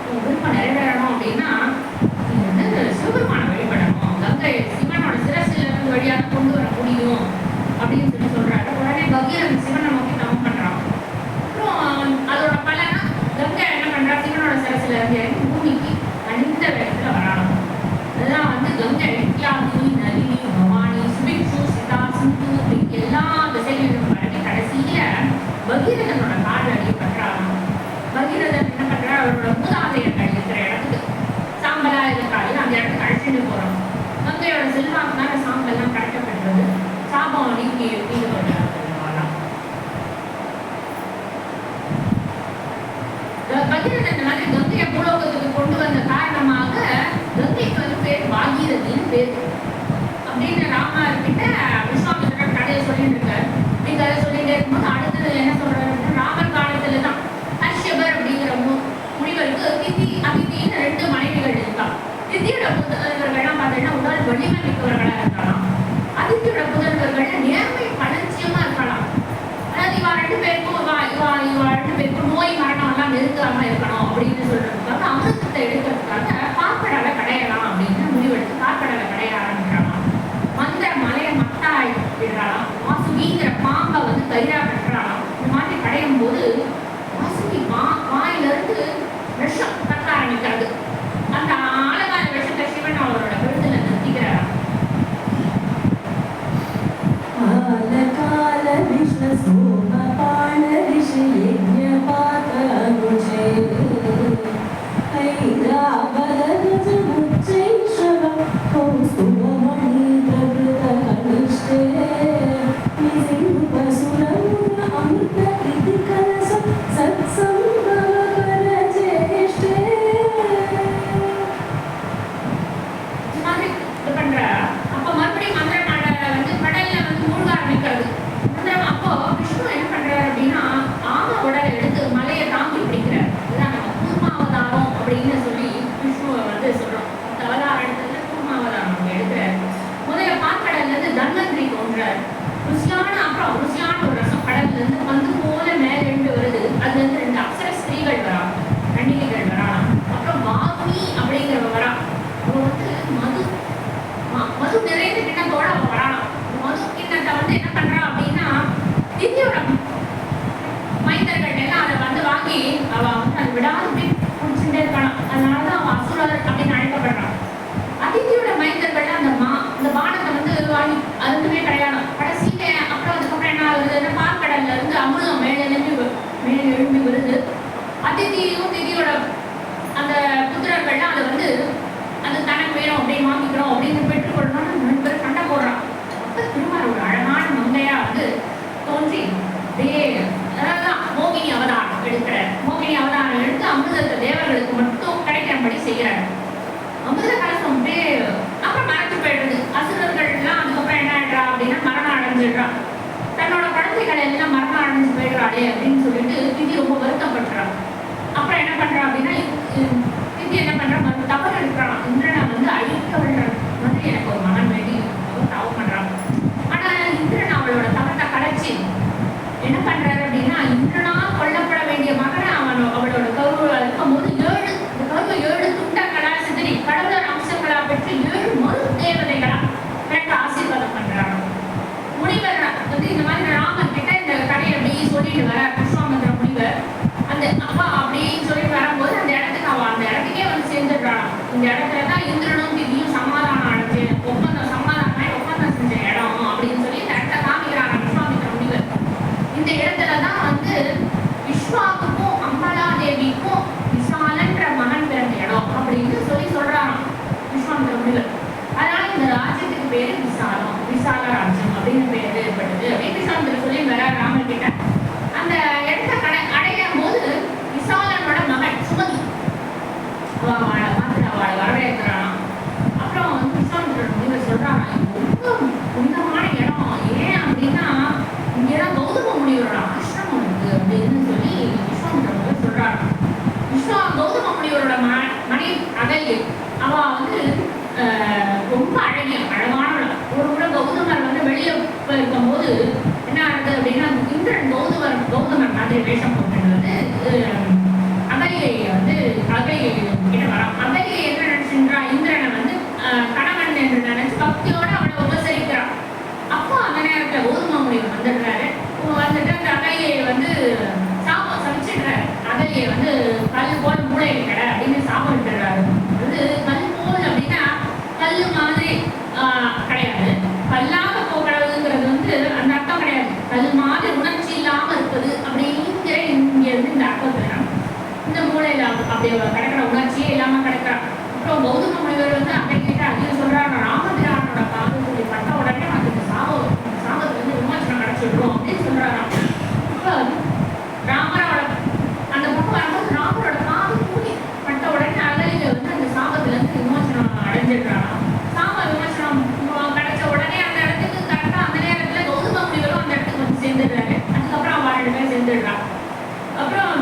உன் விருப்பம் நிறைவேறணும் அப்படின்னா நீ வந்து சிவபெருமானை வழிபடணும், கங்கை சிவனோட சிரசில இருந்து வழியாக கொண்டு வர முடியும் அப்படின்னு சொல்லி சொல்றாரு. உடனே பகீரன் சிவனை நோக்கி தவம் பண்றான். அப்புறம் அதோட பலனா கங்கை என்ன பண்றா, சிவனோட சிரசில இருந்து இறங்கி பூமிக்கு அணிந்த வேகத்துல வராணும். அதெல்லாம் வந்து கங்கை வித்யாதினி, நளினி, பவானி, சுபிக்ஷு, சிதா, சிந்து அப்படின்னு எல்லா திசைகளிலும் வரைக்கும் கடைசியில பகீரதனோட கால் அடியை பண்றாராம். பகீரதன் என்ன பண்றா, அவரோட மூதாதையர்கள் இருக்கிற இடத்துக்கு சாம்பலா இருக்காது அந்த இடத்துக்கு அழைச்சிட்டு போறோம். கங்கையோட செல்வாக்குனால சாம்பல்லாம் கரைக்கப்படுறது, சாபம் நீக்கி ஈடுபடுறாங்க. இந்த மாதிரி இது பண்ற அப்ப மறுபடியும் மந்திரமாட வந்து கடல்ல வந்து மூழ்க ஆரம்பிக்கிறது. மந்திரம் அப்போ விஷ்ணு என்ன பண்றாரு அப்படின்னா ஆம உடலை எடுத்து மலையை தாங்கி பிடிக்கிறார். இதுதான் நம்ம கூர்மாவதாரம் அப்படின்னு சொல்லி விஷ்ணுவை வந்து சொல்றோம். அவதாரம் எடுத்ததுல கூர்மாவதாரம் அவங்க எடுக்கிறார். முதல்ல பாற்கடல்ல இருந்து தன்வந்திரி தோன்றார். ருசியான ஒரு ரசம் கடல்ல இருந்து பந்து போல மேல எழுந்து வருது. அதுல இருந்து 2 அப்சர ஸ்திரீகள் வரா, கன்னிகைகள் வரா. அப்புறம் வாக்மி அப்படிங்கிறவ வரா. அவ வந்து மது நிறைந்த கிண்ணத்தோட அவ வராளாம். மது கிண்ணத்தை வந்து என்ன பண்றா அப்படின்னா திதியோட மைந்தர்கள் எல்லாம் அதை வந்து வாங்கி அவ வந்து அதை விடாது குடிச்சுட்டே இருக்காளாம். அதனாலதான் அவ அசுரர் அப்படின்னு அழைக்கப்படுறான். அதிதியோட மைந்தர்கள் அந்த பானத்தை வந்து வாங்கி அதுக்குமே கிடையாது. கடைசியில அப்புறம் அதுக்கப்புறம் என்ன ஆகுதுன்னா பாற்கடல்ல இருந்து அமிர்தம் மேலே எழும்பி வருது. அதிதியும் திதியோட அந்த புத்திரர்கள்லாம் அதை வந்து அது தனக்கு வேணும் அப்படின்னு வாங்கிக்கிறோம் அப்படின்னு பெற்றுக்கொள்ளணும்னு 2 பேரும் சண்டை போடுறான். அப்ப திருமால் ஒரு அழகான மங்கையா வந்து தோன்றி அப்படியே அதான் மோகினி அவதாரம் எடுக்கிறார். மோகினி அவதாரம் எடுத்து அமிர்தத்தை தேவர்களுக்கு மட்டும் கிடைக்கிறபடி செய்யறாரு. அமிர்த கலசம் அப்படியே அப்புறம் மறைச்சு போயிடுது. அசுரர்கள்லாம் அதுக்கப்புறம் என்ன ஆயிடுறா அப்படின்னா மரணம் அடைஞ்சிடுறா. தன்னோட குழந்தைகள் எல்லாம் மரணம் அடைஞ்சு போயிடுறாளே அப்படின்னு சொல்லிட்டு திதி ரொம்ப வருத்தப்படுறா. அப்புறம் என்ன பண்றா அப்படின்னா திதி என்ன பண்றா தவறு எடுக்கிறான். இந்திரனை வந்து அழிக்க விடுற மாதிரி எனக்கு ஒரு மகன் வேண்டி தவறு பண்றான். ஆனா இந்திரன் அவளோட தவத்தை கலைச்சி என்ன பண்றாரு அப்படின்னா இந்திரனால் கொல்லப்பட வேண்டிய மகனை அவளோட கருவுல இருக்கும் போது 7 துண்டங்களா சிதறி கடவுளர் அம்சங்களா பெற்று 7 மறு தேவதைகளா பிறக்க ஆசீர்வாதம் பண்றாங்க. முனிவர் வந்து இந்த மாதிரி ராமன் கிட்ட இந்த கதையை அப்படி சொல்லிட்டு வர விஸ்வாமித்திர முனிவர் அந்த அப்பா அப்படின்னு சொல்லி வரும்போது அந்த இடத்துக்கு அவ அந்த இடத்துக்கே வந்து சேர்ந்துடுறான். இந்த இடத்துலதான் இந்திரனும் திதியும் சமாதானம் அடைஞ்சு ஒப்பந்தம் செஞ்ச இடம் அப்படின்னு சொல்லி இந்த இடத்த காமிக்கிறாங்க விஸ்வாமித்திர முனிவர். இந்த இடத்துலதான் வந்து விஸ்வாவுக்கும் அம்பலாதேவிக்கும் விசாலன்ற மகன் பிறந்த இடம் அப்படின்னு சொல்லி சொல்றாங்க விஸ்வாமித்திர முனிவர். அதனால இந்த ராஜ்யத்துக்கு பேரு விசால ராஜ்யம் அப்படின்னு பேரு ஏற்பட்டது அப்படின்னு விஸ்வாமித்திர சொல்லி வர ராமன் கிட்ட அந்த இடத்த அடையும் போது விசாலனோட மகன் சுமதி அவளை வரவேற்கிறான். அப்புறம் வந்து விஸ்வாமித்திர முனிவர் சொல்றாங்க ரொம்ப புனிதமான இடம். ஏன் அப்படின்னா இங்கதான் கௌதம முனிவரோட ஆசிரமம் இருக்கு அப்படின்னு சொல்லி விஸ்வாமித்திர முனிவர் சொல்றாங்க. கௌதம முனிவரோட மனைவி அகல்யை அவ வந்து ரொம்ப அழகானவள். ஒரு முறை கௌதமர் வந்து வெளியே இருக்கும் போது என்ன ஆகுது அப்படின்னா இந்திரன் கௌதமர் மாதிரி வேஷம் போட்டு வந்து அகல்யை கிட்ட வரான். அகல்யை என்ன நினைச்சுன்றா இந்திரனை வந்து கணவன் என்று நினைச்சு பக்தியோட அவளை உபசரிக்கிறான். அப்போ அந்த நேரத்துல கௌதம முனிவர் வந்துடுறாரு. வந்துட்டு அந்த அகல்யை வந்து சாபம் சமைச்சிடுறாரு. அகல்யை வந்து கல் போல் மூளை கடை அப்படின்னு சாபம் விட்டுறாரு. அது கல் போல் அப்படின்னா கல் மாதிரி கிடையாது. கல்லாக போகிறதுங்கிறது வந்து அந்த அர்த்தம் கிடையாது. கல் மாதிரி உணர்ச்சி இல்லாம இருப்பது அப்படிங்கிற இங்க இருந்து இந்த அர்த்தத்துல இந்த மூளையில அப்படி கிடைக்கிற உணர்ச்சியே இல்லாம கிடைக்கிறான். அப்புறம் கௌதம முனிவர் வந்து அன்னைக்கிட்ட அதிகம் சொல்றாங்க ராமபிரானோட பாதத்துக்கு பட்ட உடனே அதுக்கு சாபத்துக்கு வந்து விமோசனம் கிடைச்சிடுறோம் அப்படின்னு சொல்றாராம். இப்போ ராமரோட அந்த பக்கம் வரும்போது ராமரோட பாதம் கூடி பட்ட உடனே அகலில வந்து அந்த சாபத்துல இருந்து விமோசனம் அடைஞ்சிடுறாராம். சாப விமோசனம் கிடைச்ச உடனே அந்த இடத்துக்கு கரெக்டா அந்த நேரத்துல கௌதம முனிவரும் அந்த இடத்துக்கு வந்து சேர்ந்துடுறாரு. அதுக்கப்புறம் அவ 2 பேர் சேர்ந்துடுறான். அப்புறம்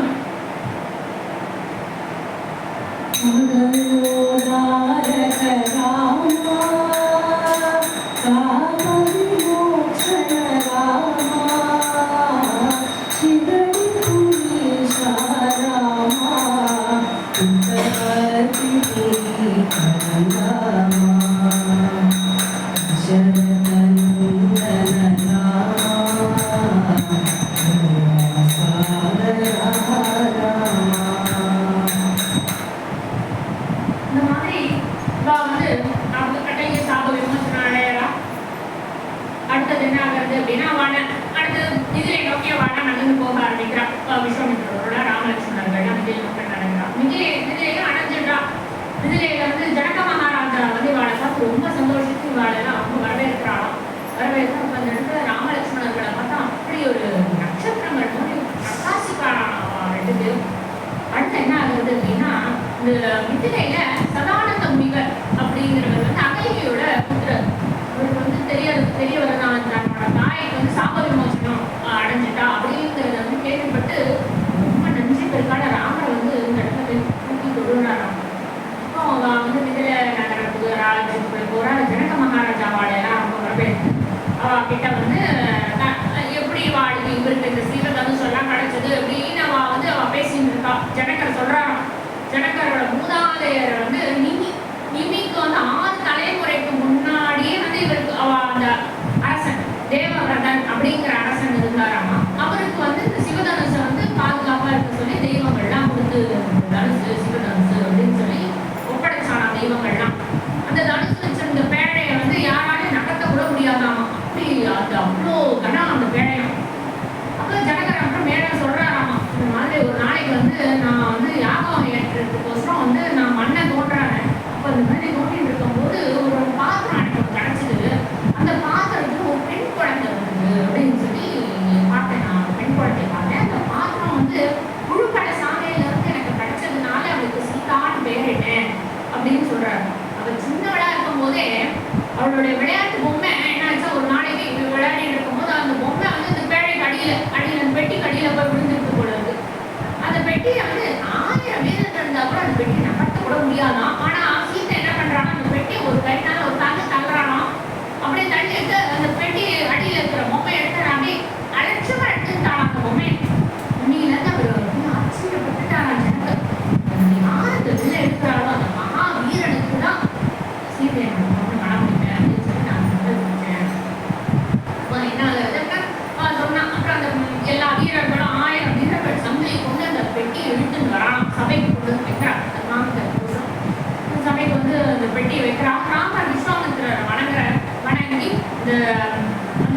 விஸ்வாமித்திரரோட ராமலட்சுமணர்கள் மிதிலை நோக்கி நடக்கிறான். மிதிலையும் அடைஞ்சிடுறா. மிதிலையில வந்து ஜனக மகாராஜா வந்து இவாளை பார்த்து ரொம்ப சந்தோஷித்து இவாளெல்லாம் ரொம்ப வரவேற்கிறாளாம். வரவேற்க அந்த இடத்துல ராமலட்சுமணர்களை பார்த்தா அப்படி ஒரு நட்சத்திரங்கள் மாதிரி பிரகாசிக்கிறாளாம் ரெண்டு பேரும். அடுத்து என்ன ஆகுது அப்படின்னா, இந்த மிதிலையில சதானந்த முனிவர் அப்படிங்கிறவர் வந்து அகலிகையோட புத்திரர். அவருக்கு வந்து தெரிய வரதான் தன்னோட தாய்க்கு வந்து சாப விமோசனம் அடைஞ்சிட்டா அப்படிங்கிறத வந்து கேள்விப்பட்டு ரொம்ப நன்றி பெருக்கான ராமரை வந்து இந்த இடத்துல தூக்கி கொள்ளுறாராம். அப்போ அவங்க வந்து மிதிலை நகரத்துக்கு ராஜ்யத்துக்குள்ள போறா. ஜனக மகாராஜாவாளெல்லாம் ரொம்ப வரவேற்று அவ கிட்ட வந்து எப்படி வாழ்க்கை இவருக்கு இந்த சீரதனுஷெல்லாம் கிடைச்சது அப்படின்னு அவ பேசிட்டு இருக்கா. ஜனகர் சொல்றாராம், ஜனகரோட மூதாதையர் வந்து நிமிக்கு வந்து 6 தலைமுறைக்கு முன்னாடியே வந்து இவருக்கு அந்த அரசன் தேவவிரதன் அப்படிங்கிற அரசன் இருந்தாராமா. அவருக்கு வந்து இந்த சிவதனுஷை வந்து பாதுகாப்பா இருக்க சொல்லி தெய்வங்கள்லாம் கொடுத்து தனுசு சிவதனுசு அப்படின்னு சொல்லி ஒப்படைச்சானா தெய்வங்கள்லாம். அந்த தனுசு வச்சிருந்த பேழையை வந்து யாராலையும் நகர்த்த கூட முடியாதாமா. அப்படி அது அவ்வளோ கனம் அந்த பேழையும். அப்போ ஜனகர் அப்புறம் மேலே சொல்றாராமா, இந்த மாதிரி ஒரு நாளைக்கு வந்து நான் வந்து யாகம் ஏற்றுறதுக்கோசரம் வந்து நான் மண்ணை தோன்றானேன். அப்போ அந்த மாதிரி தோண்டிட்டு இருக்கும்போது ஒரு பாத்திரம் எனக்கு கிடைச்சிது. அந்த பாத்திரத்துல ஒரு பெண் குழந்தை வந்தது அப்படின்னு சொல்லி பார்த்தேன். நான் பெண் குழந்தைய பார்த்தேன். அந்த பாத்திரம் வந்து முழுப்பட சாலையில இருந்து எனக்கு கிடைச்சதுனால அவளுக்கு சீதான்னு பேரிட்டேன் அப்படின்னு சொல்றாரு. அவள் சின்னவளா இருக்கும் போதே அவளுடைய விளையாட்டு பொம்மை என்னாச்சா, ஒரு நாளைக்கு விளையாடிட்டு இருக்கும்போது அந்த பொம்மை வந்து இந்த பேழைக்கு அடியில அந்த பெட்டிக்கு அடியில போய் விழுந்துருக்கு போல இருக்கு. அந்த பெட்டியை வந்து 1000 வீரர்கள் இருந்தா கூட அந்த பெட்டி நகர்த்த கூட முடியாதான். ஆனா சீத்தை என்ன பண்றானா, அந்த பெட்டியை ஒரு கைனால ஒரு தள்ளுறானா. அப்படியே தள்ளிட்டு அந்த பெட்டி அடியில இருக்கிற பொம்மை எடுத்து அப்படியே அலட்சமா எடுத்துட்டான் அந்த பொம்மை. இன்னையில இருந்து அவர் ஆச்சரியப்பட்டுட்டாரா ஜனங்கள். யார் அந்த வில்லை எடுக்கிறாளோ அந்த மகா வீரனுக்கு தான் சீதையை காணாமட்டேன் அப்படின்னு சொல்லி நான் சொல்லிட்டேன். என்ன ஆகுதுன்னா சொன்னா அப்புறம் அந்த எல்லா வீரர்களும் 1000 வீரர்கள் சங்கிலி கொண்டு அந்த பெட்டியை இழுத்துன்னு வரான். சபைக்கு கொண்டு வந்து வைக்கிறான். சபைக்கு வந்து அந்த பெட்டியை வைக்கிறான். ராமர் விஸ்வாமித்திரரை வணங்கி அந்த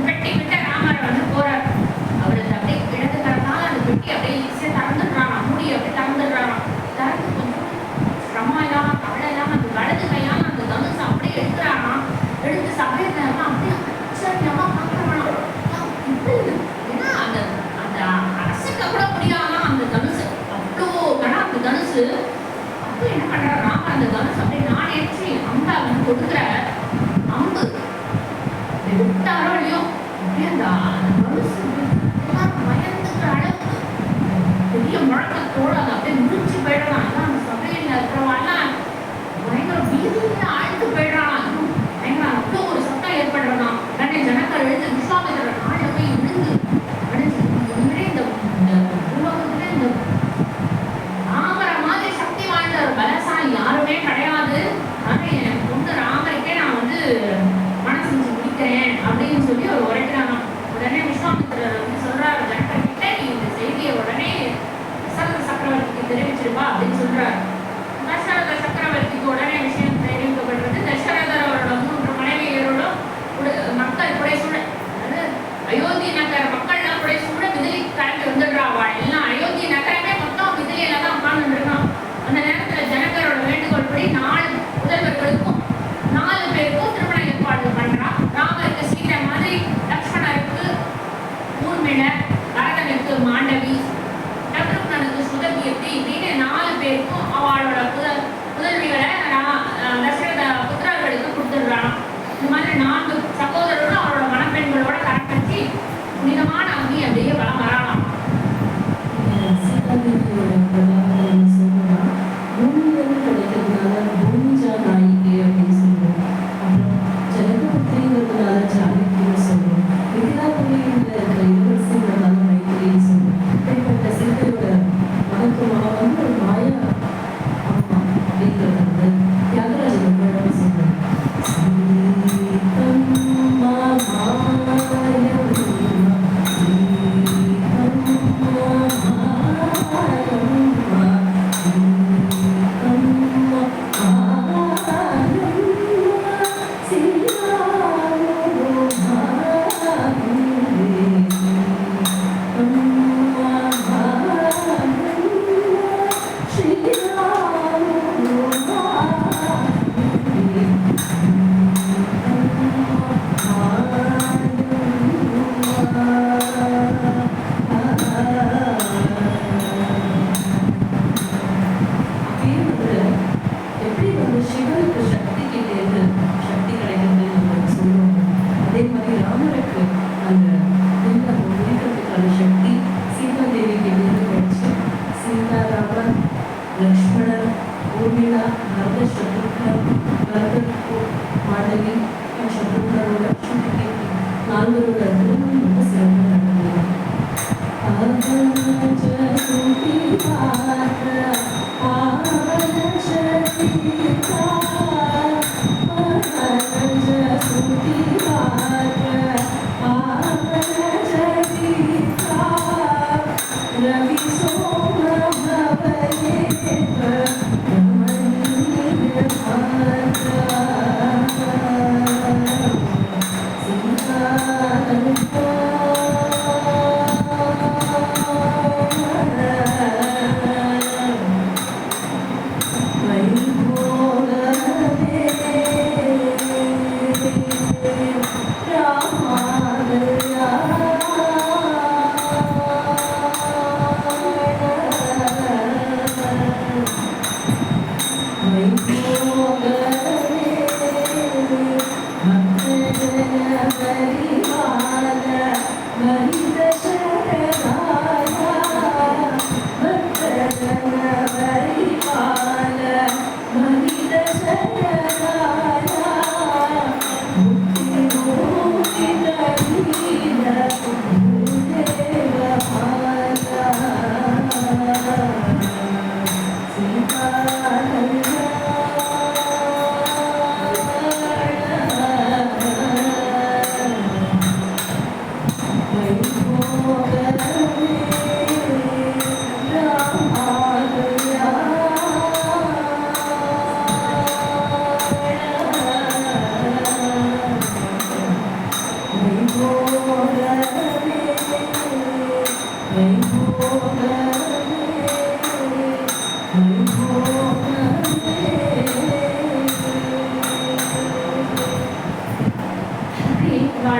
பெட்டி கிட்ட ராமரை வந்து போறார். அவருக்கு அப்படியே இடது தரனால அந்த பெட்டி அப்படியே ஈஸியா திறந்துடுறான். மூடி அப்படியே திறந்துடுறான். திறந்து கொஞ்சம் சிரமம் இல்லாம கவலை இல்லாம அந்த வலது கையால அந்த தனுசை அப்படியே எடுக்கிறானா. எடுத்து சபையில அப்படியே ஆச்சரியமா பார்க்கறானா. ஏன்னா அந்த அரசுக்க கூட முடியாதா அந்த தனுசு, அவ்வளோ கணம் அந்த தனுசு. அப்போ என்ன பண்றாரு ராமர், அந்த தனுசு அப்படியே நான் ஏற்றி அம்பா வந்து கொடுக்குற அம்பு விட்டாரோ இல்லையோ அப்படியே அந்த தனுசு பயந்துக்கிற அளவுக்கு பெரிய முழக்கத்தோடு அதை அப்படியே முடிச்சு போயிடலாம். அதான் அந்த சபையில் இருக்கிறவாள்லாம் பயங்கர வீதியில ஆழ்த்து போயிடறான். பயங்கர அவ்வளோ ஒரு சத்தம் ஏற்படுறதான். உடனே ஜனகர் எழுந்து விஸ்வாமித்திர நாளை போய் விழுந்து உண்மையே இந்த உலகத்துல இந்த ராமரை மாதிரி சக்தி வாய்ந்த ஒரு பலசாலி யாருமே கிடையாது. ஆனா எனக்கு கொண்டு ராமருக்கே நான் வந்து மனசு செஞ்சு முடிக்கிறேன் அப்படின்னு சொல்லி அவர் உரைக்கிறாங்க. உடனே விஸ்வாமித்திரர் வந்து சொல்றாரு ஜனகர் கிட்ட, நீ இந்த செய்தியை உடனே தசரத சக்கரவர்த்திக்கு தெரிவிச்சிருப்பா அப்படின்னு சொல்றாரு. தசரத சக்கரவர்த்திக்கு உடனே விஷயம் தெரிவிக்கப்படுறது.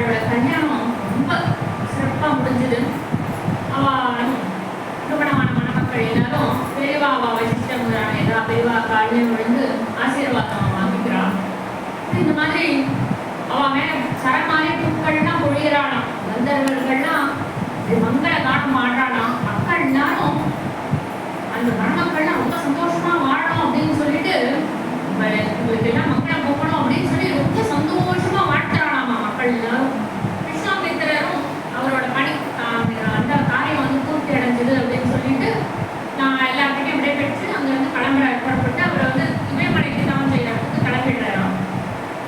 இவளோட கல்யாணம் ரொம்ப சிறப்பாக முடிஞ்சது. அவள் திருமணமான மணமக்கள் எல்லாரும் பெரியவா வசிஷ்டங்கிறாங்க, எல்லா பெரியவா காலையில் விழுந்து ஆசீர்வாதம் வாங்கிக்கிறான். இந்த மாதிரி அவன் மேல சரமாலே பூக்கள்லாம் பொழியிறாளாம். கந்தர்வர்கள்லாம் மங்கள காலம் ஆடுறாளாம். மக்கள் எல்லாரும் அந்த மணமக்கள்லாம் ரொம்ப சந்தோஷமா வாழணும் அப்படின்னு சொல்லிட்டு இவளுக்கு எல்லாம் மங்களம் போகணும் அப்படின்னு சொல்லி ரொம்ப சந்தோஷமா வாழ்த்துறாளாமா மக்கள் எல்லாரும். விஸ்வாமித்திரரும் அவரோட பணி அந்த காரியம் வந்து பூர்த்தி அடைஞ்சது அப்படின்னு சொல்லிட்டு நான் எல்லாருக்கிட்டையும் விடைபெற்று அங்க வந்து கிளம்புற ஏற்பட்டு அவரை வந்து இமயமலைக்கு தவம் செய்யறதுக்கு கிளம்பிடுறாராம்.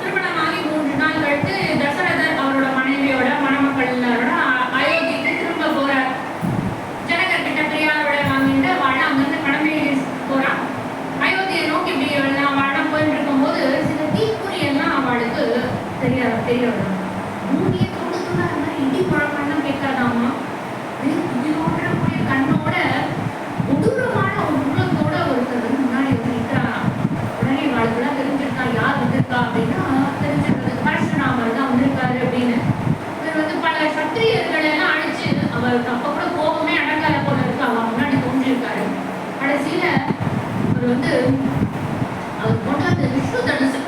திருமணமாகி 3 நாள் கழித்து தசரதர் அவரோட மனைவியோட மணமக்கள் எல்லாரோட அயோத்திக்கு திரும்ப போறார். ஜனகர் கிட்ட பிரியாத விட வாங்கிட்டு வாழ அங்கிருந்து கடமை போறான். அயோத்தியை நோக்கி இப்படி எல்லாம் வாழ போயிட்டு இருக்கும்போது சில தீக்குறி எல்லாம் அவளுக்கு தெரிய வரும். மூடிய தொடுத்துனா இடி குழம்பெல்லாம் கேட்காதாமா. இதோட கூடிய கண்ணோட கொடூரமான ஒரு உள்ளத்தோட ஒருத்தர் வந்து முன்னாடி வந்து நிற்கிறாராம். உடனே வாழ்க்கெல்லாம் தெரிஞ்சிருக்கா யார் வந்திருக்கா அப்படின்னா தெரிஞ்சிருக்கிறது பரசுராமர் தான் வந்திருக்காரு அப்படின்னு. இவர் வந்து பல சத்திரியர்கள் எல்லாம் அழிச்சு அவருக்கு அப்ப கூட கோபமே அடங்காத போல இருக்கு. அவ முன்னாடி தோன்றியிருக்காரு. கடைசியில அவர் வந்து அவர் கொண்டு வந்து விஷ்ணு தனுசு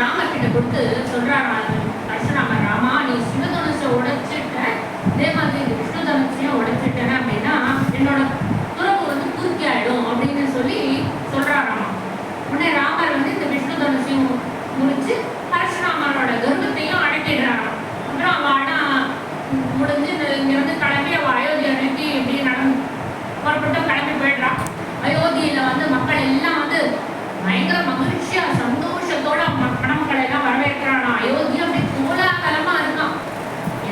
ராமர்கிட்ட கொடுத்து சொல்றாராம். பரசுராமர், ராமா நீ சிவதனுசை உடைச்சிட்ட, இதே மாதிரி இந்த விஷ்ணு தனுசையும் உடைச்சிட்டேன் அப்படின்னா என்னோட துறவு வந்து பூர்த்தி ஆயிடும் அப்படின்னு சொல்லி சொல்றாராமா. உடனே ராமர் வந்து இந்த விஷ்ணு தனுசையும் முடிச்சு பரசுராமரோட கர்வத்தையும் அடக்கிடுறாராம். அப்புறம் அவனா முடிஞ்சு இங்க வந்து கிளம்பி அவ அயோத்தியை நோக்கி இப்படி புறப்பட்டு கிளம்பி போயிடுறான். அயோத்தியில வந்து மக்கள் எல்லாம் வந்து பயங்கர மகிழ்ச்சியா சந்தோஷத்தோட மணமக்களை எல்லாம் வரவேற்கிறானா. அயோத்தி அப்படி கோலாகலமா இருக்கான்.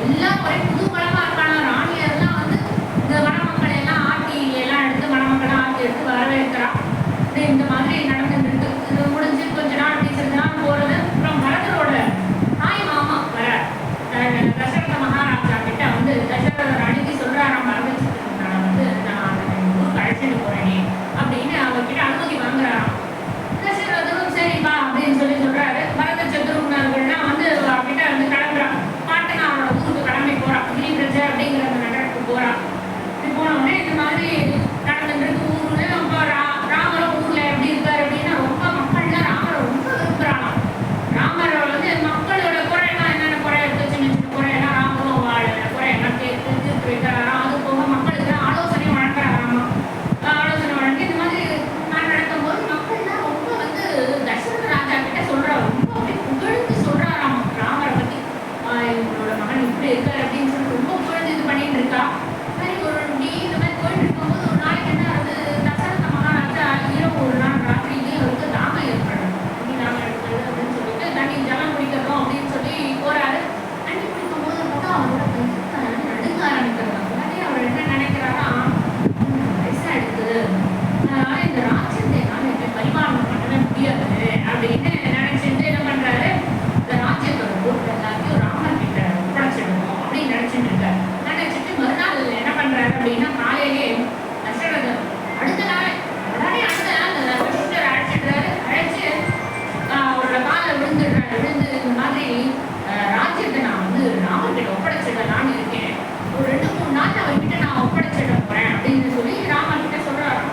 எல்லாம் ஒரே புதுகலமா இருக்கானா. ராணியெல்லாம் வந்து இந்த மணமக்களை எல்லாம் ஆட்டி எல்லாம் எடுத்து மணமக்களை ஆட்டி எடுத்து வரவேற்கிறான். இந்த மாதிரி நடந்துட்டு இருக்கு. இது முடிஞ்சு கொஞ்ச நாள் சிறிது நாள் போறது. அப்புறம் பரதரோட தாய் மாமா வர தசரத மகாராஜா கிட்ட வந்து தசரதர் அணுகி சொல்றாராம். பரதச்சித்திரன் வந்து நான் ஊருக்கு அழைச்சிட்டு போறேனே அப்படின்னு அவர்கிட்ட அனுமதி வாங்குறாராம். தசரதரும் சரிப்பா அப்படின்னு சொல்லி சொல்றாரு. பரத சத்ருக்னர்கள்லாம் வந்து அவர்கிட்ட வந்து கிளம்புறான். பாட்டுன்னு அவரோட ஊருக்கு கிளம்பி போறான். கிரிபிரஜ அப்படிங்கிற அந்த நகரத்துக்கு போறான். இப்படி போன உடனே இந்த மாதிரி நடந்துருக்கு ஊர்ல. ரொம்ப ராமரும் ஊர்ல எப்படி இருக்காரு அப்படின்னா ரொம்ப மக்கள்லாம் ராமரை ரொம்ப விரும்புறாங்க. ராமரை வந்து மக்களோட குறையெல்லாம் என்னென்ன குறை இருக்கு, சின்ன சின்ன குறையெல்லாம் ராமரும் குறையெல்லாம் தீர்த்து வைக்கிறாராம். அது போக மக்களுக்கு ஆலோசனை வழங்குறாராமா. ஆலோசனை வழங்கி இந்த மாதிரி நடக்கும் போது மக்கள்லாம் ரொம்ப வந்து தசரத ராஜா கிட்ட சொல்றாரு. ரொம்ப அப்படியே புகழ்ந்து சொல்றாராம் ராமரை பத்தி. இவங்களோட மகன் இப்படி இருக்காரு அப்படின்னு சொல்லி ரொம்ப புகழ்ந்து இது பண்ணிட்டு இருக்கா. சரி ஒரு இந்த மாதிரி போயிட்டு இருக்கும்போது நினைச்சிட்டு இருக்காரு. நினைச்சிட்டு மறுநாள் என்ன பண்றாரு அப்படின்னா காலையிலே தசரதர் அடுத்த நாள் உடனே அடுத்த நாள் அந்த வசிஷ்டர் அழைச்சிடுறாரு. அழைச்சு அவரோட காலை விழுந்துடுறாரு. விழுந்து இந்த மாதிரி ராஜ்யத்தை நான் வந்து ராமர்கிட்ட ஒப்படைச்சிடலான்னு இருக்கேன். ஒரு 2-3 நாள் அவர்கிட்ட நான் ஒப்படைச்சிட போறேன் அப்படின்னு சொல்லி ராமர் கிட்ட சொல்றாராம்.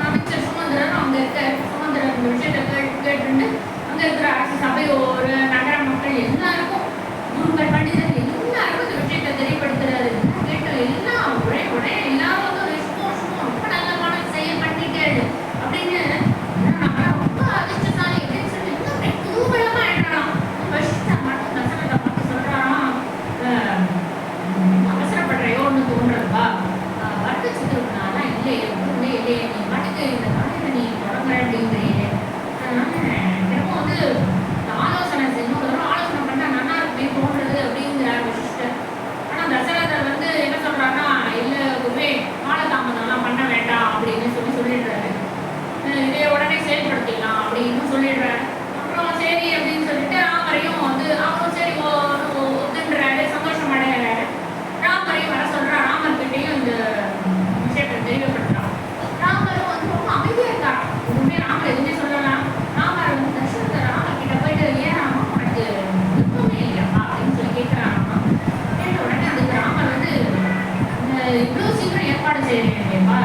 அமைச்சர் சுமந்திரன் அங்க இருக்க சுமந்திரன் இந்த விஷயத்தை கேட்டு அங்க இருக்கிற அரசு சபை ஒரு நகர மக்கள் எல்லாருக்கும் குருக்கள் பண்டிதர்கள் எல்லாருக்கும் இந்த விஷயத்தை தெரியப்படுத்துறாரு. கேட்ட எல்லாம் ஒரே எல்லாரும் வந்து ஒரு ரொம்ப நல்லமான செயல் பண்ணிட்டாரு அப்படின்னு ரொம்ப அதிர்ஷ்டசாலி அப்படின்னு சொல்லி இன்னும் குதூகலமா எழுறான். வசிஷ்டர் மட்டும் தசரதை பார்த்து சொல்றாராம், அவசரப்படுறையோன்னு தோன்றதுப்பா, வர்த்தச்சித்திரம்னாலாம் இல்லையே இல்லையே, நீ பாட்டுக்கு இந்த காலத்தை நீ தொடங்குற அப்படிங்கிறீங்க. திரும்ப வந்து ஆலோசனை இன்னொரு ஆலோசனை பண்ணா நல்லா இருக்குமே தோன்றது அப்படிங்கிறார் வசிஷ்டர். ஆனா தசரதர் வந்து என்ன சொல்றாருன்னா, இல்ல குருவே காலதாமதம்லாம் பண்ண வேண்டாம் அப்படின்னு சொல்லிடுறாரு. இதே உடனே செயல்படுத்திடலாம் அப்படின்னு சொல்லிடுறாரு. அப்புறம் சரி அப்படின்னு சொல்லிட்டு ராமரையும் வந்து அவரும் சரி ஒத்துன்றாரு, சந்தோஷம் அடையிறாரு. ராமரையும் வர சொல்றா. ராமர்கிட்டையும் இந்த விஷயத்தை தெரியப்படுத்துறான். ராமரும் வந்து ரொம்ப அமைதியா இருக்காரு. ஒண்ணுமே ராமர் எதுவுமே சொல்லலாம். ராமர் வந்து தசரதர் ராமர் கிட்ட போயிட்டு ஏன் ராமா உனக்கு விருப்பமே இல்லையாப்பா அப்படின்னு சொல்லி கேட்கிறாராமா. கேட்ட உடனே அதுக்கு ராமர் வந்து இவ்வளவு சீக்கிரம் ஏற்பாடு செய்யறேன்ப்பா,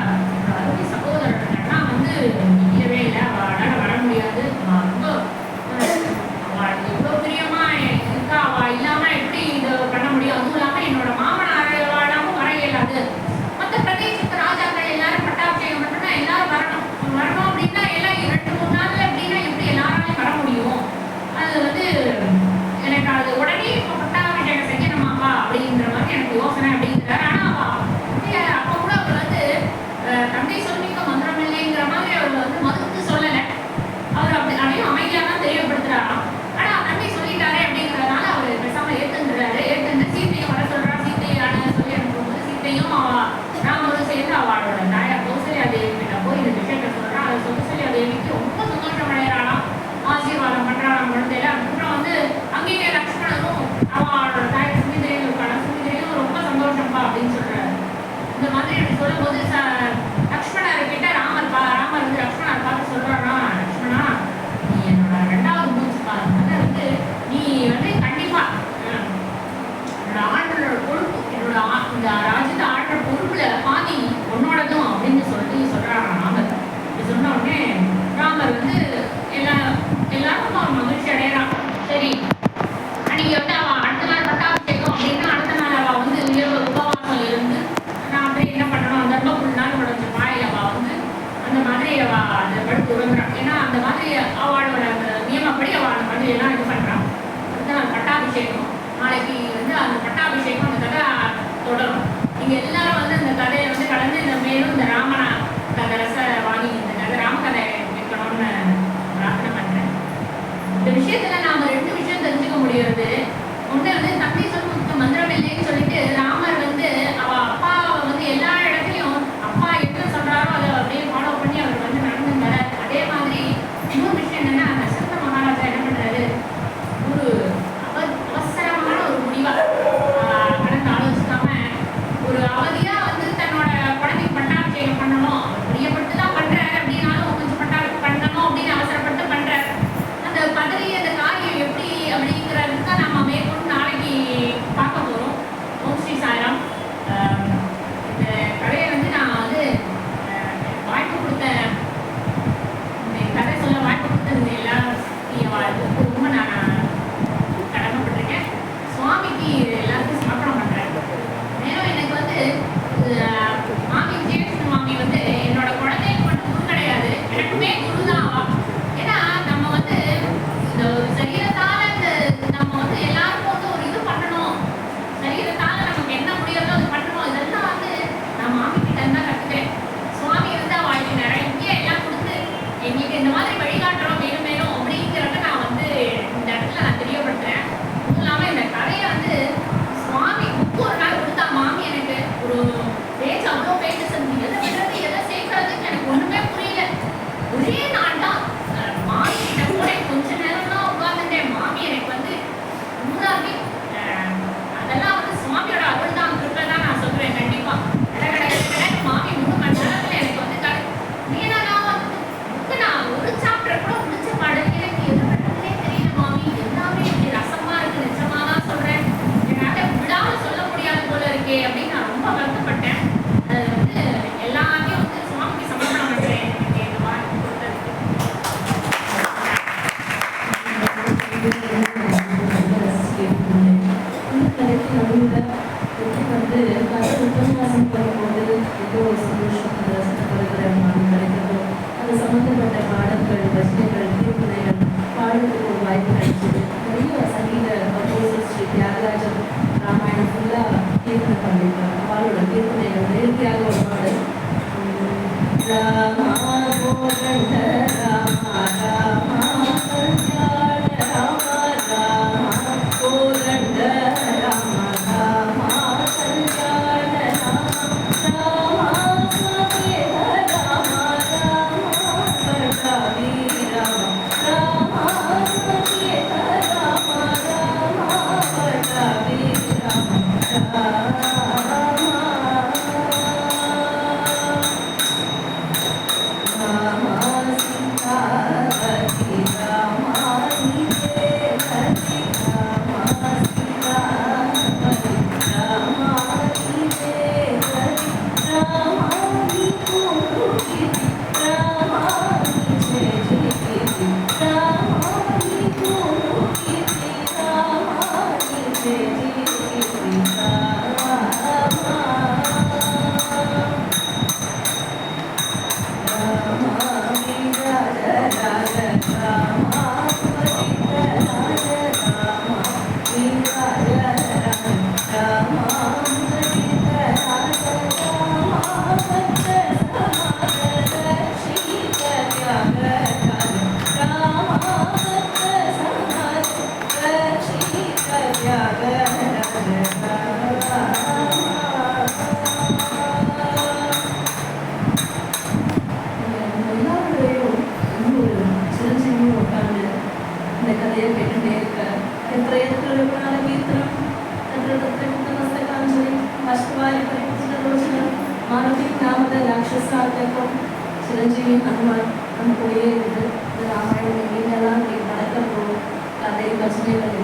அருமை சகோதரர்கள்லாம் வந்து இல்லவே இல்லை, அவளால வர முடியாது, ரொம்ப அவள் எவ்வளவு பிரியமா இருக்கா, அவ இல்லாம எப்படி இதை பண்ண முடியும், அதுவும் இல்லாம என்னோட மாமனார் வாழாம வர இயலாது, மற்ற பிரதேசத்து ராஜாக்கள் எல்லாரும் பட்டாபிஷேகம் பண்ணா எல்லாரும் வரணும் அப்படின்னா எல்லாம் 2-3 நாள்ல அப்படின்னா எப்படி எல்லாராலையும் வர முடியும், அது வந்து எனக்கு அது உடனே இப்போ பட்டாபிஷேகம் செய்யணுமாப்பா அப்படிங்கிற மாதிரி எனக்கு யோசனை அப்படிங்கிறார். ஆனா அப்ப கூட அவர் வந்து தந்தை சொல்லிக்க மந்திரம் இல்லைங்கிற மாதிரி அவர் வந்து மறுத்து சொல்லலை. அவர் அப்படி அதையும் அமைதியாக தான் தெரியப்படுத்துறாராம். ஆனா தந்தை சொல்லிட்டாரே அப்படிங்கிறதுனால அவர் பேசாம ஏத்துன்றாரு. ஏத்துந்து சீத்தையும் வர சொல்றா. சீத்தையான சொல்லி அனுப்பும்போது சீத்தையும் ராமரும் சேர்ந்து அவளோட தாயார் கௌசல்யா தேவி கிட்ட போய் இந்த விஷயத்த சொல்றா. அதை கௌசல்யா தேவிக்கு ரொம்ப சந்தோஷம் அடைகிறாளாம், ஆசீர்வாதம் பண்றாளாம் குழந்தையில. அதுக்கப்புறம் வந்து அங்கேயே லக்ஷ்மணனும் அவளோட தாயார் சுமிதிரையும் இருக்காளா. சுமிதிரையும் ரொம்ப சந்தோஷம்ப்பா அப்படின்னு சொல்றாரு. இந்த மாதிரி அப்படி சொல்லும் போது லக்ஷ்மணர் கிட்ட ராமர் வந்து லக்ஷ்மணர் பார்த்து சொல்றாரா, லக்ஷ்மணா நீ என்னோட 2வது மூச்சுப்பா, அதனால வந்து நீ வந்து கண்டிப்பா என்னோட ஆற்றலோட பொறுப்பு, என்னோட இந்த ராஜ்யத்தை ஆற்ற பொறுப்புல பாதி உன்னோடதும் அப்படின்னு சொல்றாரா ராமர். இப்படி சொன்ன உடனே ராமர் வந்து எல்லாருக்கும் அவன் மகிழ்ச்சி அடையறான். சரி அன்னைக்கு வந்து அவன் அடுத்த நாள் பட்டாபிஷேகம் அப்படின்னா அடுத்த நாள் அவ வந்து இரவு உபவாசம் இருந்து நான் அப்படியே என்ன பண்ணணும், தர்மபுரி இருக்கே அப்படின்னு நான் ரொம்ப வருத்தப்பட்டேன். அது வந்து எல்லாத்தையும் வந்து சுவாமிக்கு சமர்ப்பணம் பண்றேன் எனக்கு இந்த வாய்ப்பு கொடுத்ததுக்கு. சம்பந்தப்பட்ட பாடல்கள், ரசனைகள், தீர்ப்புரைகள் பாடுறதுக்கு ஒரு வாய்ப்பு கிடைச்சது. நிறைய சங்கீத கம்போசர் ஸ்ரீ தியாகராஜன் ராமாயணம் ஃபுல்லாக கீர்த்தனை பண்ணியிருக்காங்க. அவளோட கீர்த்தனைகள் நேர்த்தியாக ஒரு பாடல் ராமா கோதண்ட ராமா ராமா கல்யாண ராமா ராமா கோதண்ட ராமா ராமா கல்யாண ராமா ராமா சமேத ராமா ராமா பட்டாபி ராமா ராமா சமேத ராமா ராமா பட்டாபி ராமா చిరంజీవి హనుమాన్ అనుకోయే రామాయణ ఎన్నెல்லாம் நடக்கிறோம் கதை பஜனைகள்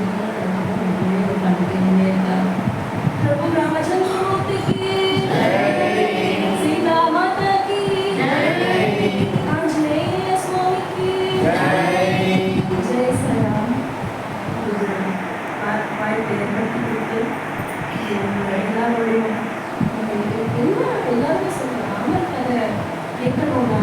प्रभु रामचंद्र मूर्ति की सीता माता की आंजनेय स्वामी की जय श्री राम எல்லாரும் சொல்லுவாங்க ராமர் கதை கேட்கணும்னா